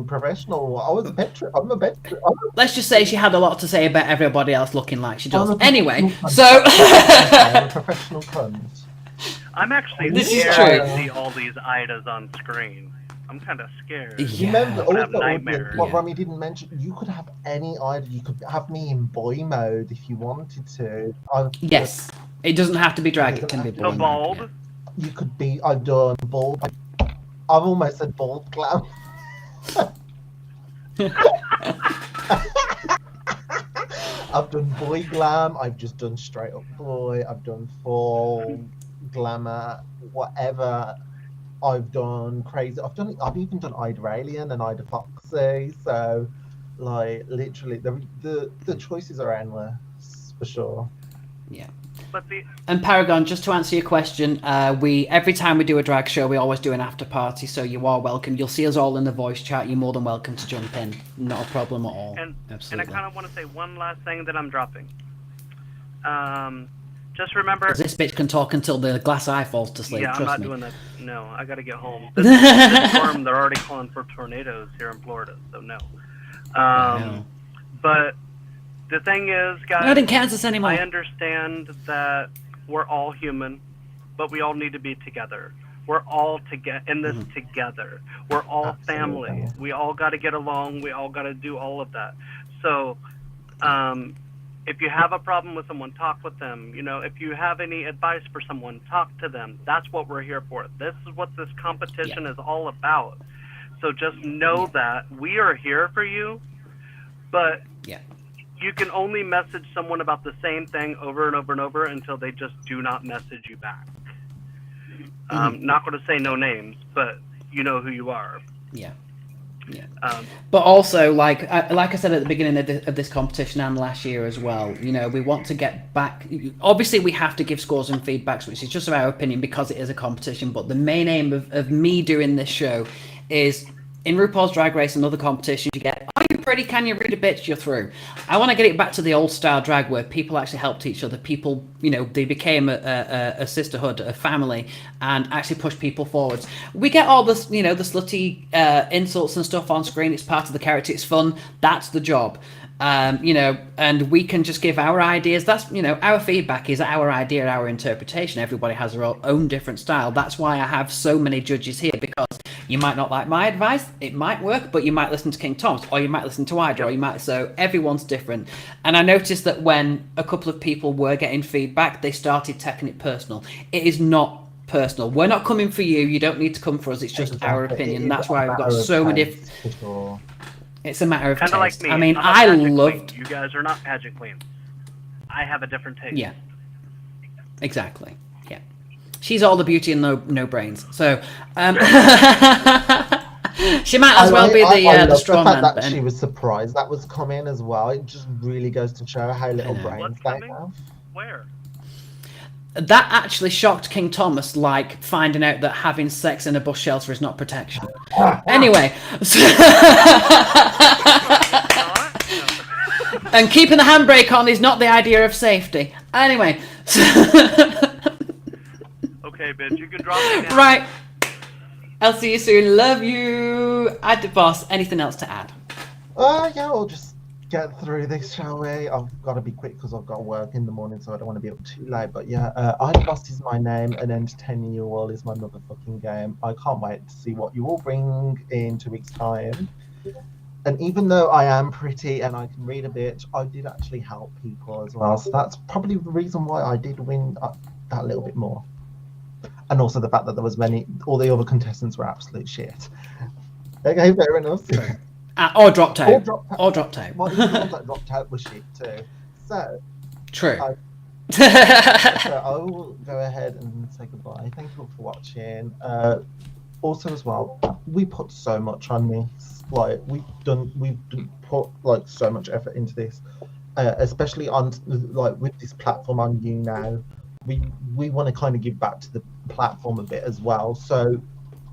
professional. I was a veteran. I'm a veteran. Let's just say she had a lot to say about everybody else looking like she does. Anyway, so... I'm a professional cunt. I'm actually This is scared true. to see all these Idas on screen. I'm kind of scared. Yeah. Remember, I'm gonna have also, nightmares. what Rami didn't mention, you could have any idea. You could have me in boy mode if you wanted to. Yes. It doesn't have to be drag, it can be So boy. bald? You could be. I've done bald. I've almost said bald clown. I've done boy glam. I've just done straight up boy. I've done full glamour. Whatever. I've done crazy. I've even done Ida Alien and Ida Foxy. So, like, literally, the choices are endless for sure. Yeah. But And Paragon, just to answer your question, every time we do a drag show, we always do an after party, so you are welcome. You'll see us all in the voice chat. You're more than welcome to jump in. Not a problem at all. And Absolutely. I kind of want to say one last thing that I'm dropping. Just remember... 'Cause this bitch can talk until the glass eye falls to sleep, Yeah, I'm trust not me. doing that. No, I gotta get home. This storm, they're already calling for tornadoes here in Florida, so no. Wow. But The thing is, guys, Not in Kansas anymore. I understand that we're all human, but we all need to be together. We're all in this together. We're all family. We all got to get along. We all got to do all of that. So, if you have a problem with someone, talk with them. You know, if you have any advice for someone, talk to them. That's what we're here for. This is what this competition is all about. So just know that we are here for you, but you can only message someone about the same thing over and over and over until they just do not message you back. Not going to say no names, but you know who you are. Yeah. But also, like I said at the beginning of this competition and last year as well, you know, we want to get back. Obviously, we have to give scores and feedbacks, which is just our opinion because it is a competition. But the main aim of me doing this show is, in RuPaul's Drag Race and other competitions, you get, are you pretty? Can you read a bitch? You're through. I want to get it back to the old style drag where people actually helped each other. People, you know, they became a sisterhood, a family, and actually pushed people forwards. We get all this, you know, the slutty insults and stuff on screen. It's part of the character. It's fun. That's the job. You know, and we can just give our ideas. That's, you know, our feedback is our idea, our interpretation. Everybody has their own different style. That's why I have so many judges here, because you might not like my advice, it might work, but you might listen to King Tom's, or you might listen to Hydra, or you might, so everyone's different. And I noticed that when a couple of people were getting feedback, they started taking it personal. It is not personal. We're not coming for you. You don't need to come for us. It's just our opinion. That's why we've got so many different... It's a matter of Kind taste. of like me. I mean, I'm a I pageant loved... queen. You guys are not pageant queens. I have a different taste. Yeah. Exactly. Yeah. She's all the beauty and no brains. So, she might as well be the straw man. The fact that she was surprised that was coming as well. It just really goes to show how little brains they have. Where? That actually shocked King Thomas, like finding out that having sex in a bus shelter is not protection. Anyway. And keeping the handbrake on is not the idea of safety. Anyway. Okay, bitch, you can drop me now. Right. I'll see you soon. Love you. Add the boss. Anything else to add? Yeah, we'll just get through this, shall we? I've got to be quick because I've got work in the morning, so I don't want to be up too late. But yeah, iBoss is my name, and entertaining you all is my motherfucking game. I can't wait to see what you all bring in 2 weeks' time. And even though I am pretty and I can read a bit, I did actually help people as well. So that's probably the reason why I did win that little bit more. And also the fact that there was all the other contestants were absolute shit. Okay, fair enough. Or dropped out. Or dropped out. Well, even the ones that dropped out were shit too. So. True. So I will go ahead and say goodbye. Thank you all for watching. Also, as well, we put so much on this. Like we've put like so much effort into this, especially on like with this platform on YouNow. We want to kind of give back to the platform a bit as well. So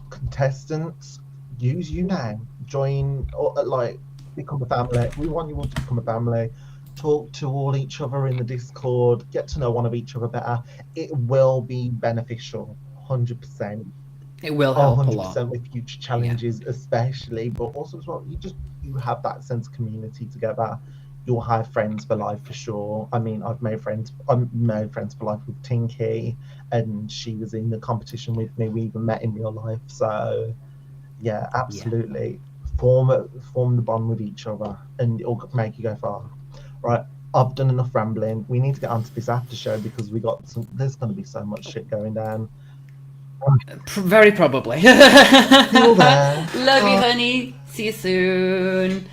contestants, use YouNow, join, or like become a family. We want you all to become a family. Talk to all each other in the Discord. Get to know one of each other better. It will be beneficial, 100%. It will help a lot. 100% with future challenges, especially, but also as well, you have that sense of community together. You'll have friends for life for sure. I mean, I've made friends for life with Tinky, and she was in the competition with me. We even met in real life. So, yeah, absolutely. Form the bond with each other, and it'll make you go far. Right, I've done enough rambling. We need to get onto this after show because there's going to be so much shit going down. Very probably. See you there. Love you, honey. See you soon.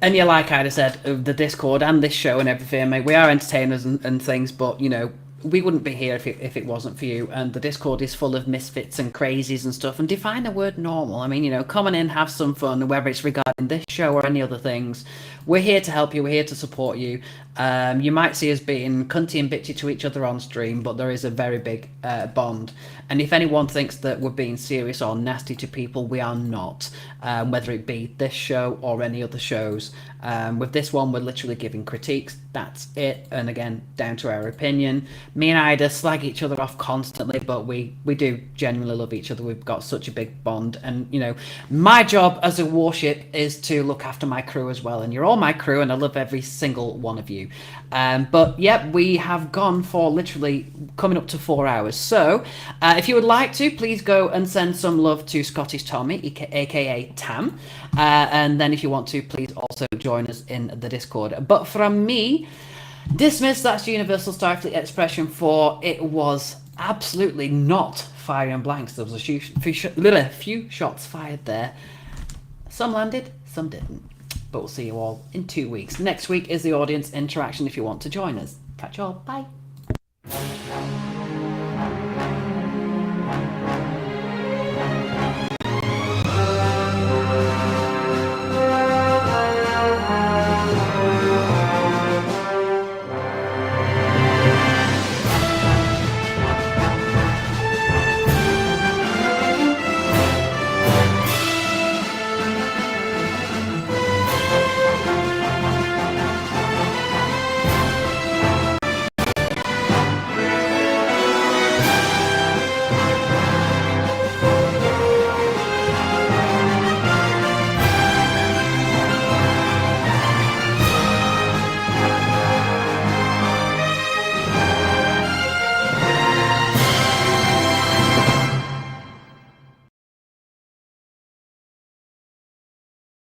And yeah, like I said, the Discord and this show and everything, mate, we are entertainers and things, but, you know, we wouldn't be here if it wasn't for you. And the Discord is full of misfits and crazies and stuff. And define the word normal. I mean, you know, come on in, have some fun, whether it's regarding this show or any other things. We're here to help you. We're here to support you. You might see us being cunty and bitchy to each other on stream, but there is a very big bond. And if anyone thinks that we're being serious or nasty to people, we are not. Whether it be this show or any other shows. With this one, we're literally giving critiques. That's it. And again, down to our opinion. Me and Ida slag each other off constantly, but we do genuinely love each other. We've got such a big bond. And, you know, my job as a warship is to look after my crew as well. And you're all my crew, and I love every single one of you. But yeah, we have gone for literally coming up to 4 hours. So if you would like to, please go and send some love to Scottish Tommy, aka Tam. And then if you want to, please also join us in the Discord. But from me, dismiss, that's Universal Starfleet Expression 4. It was absolutely not firing blanks. There was a few shots fired there. Some landed, some didn't. But we'll see you all in 2 weeks. Next week is the audience interaction if you want to join us. Catch you all. Bye.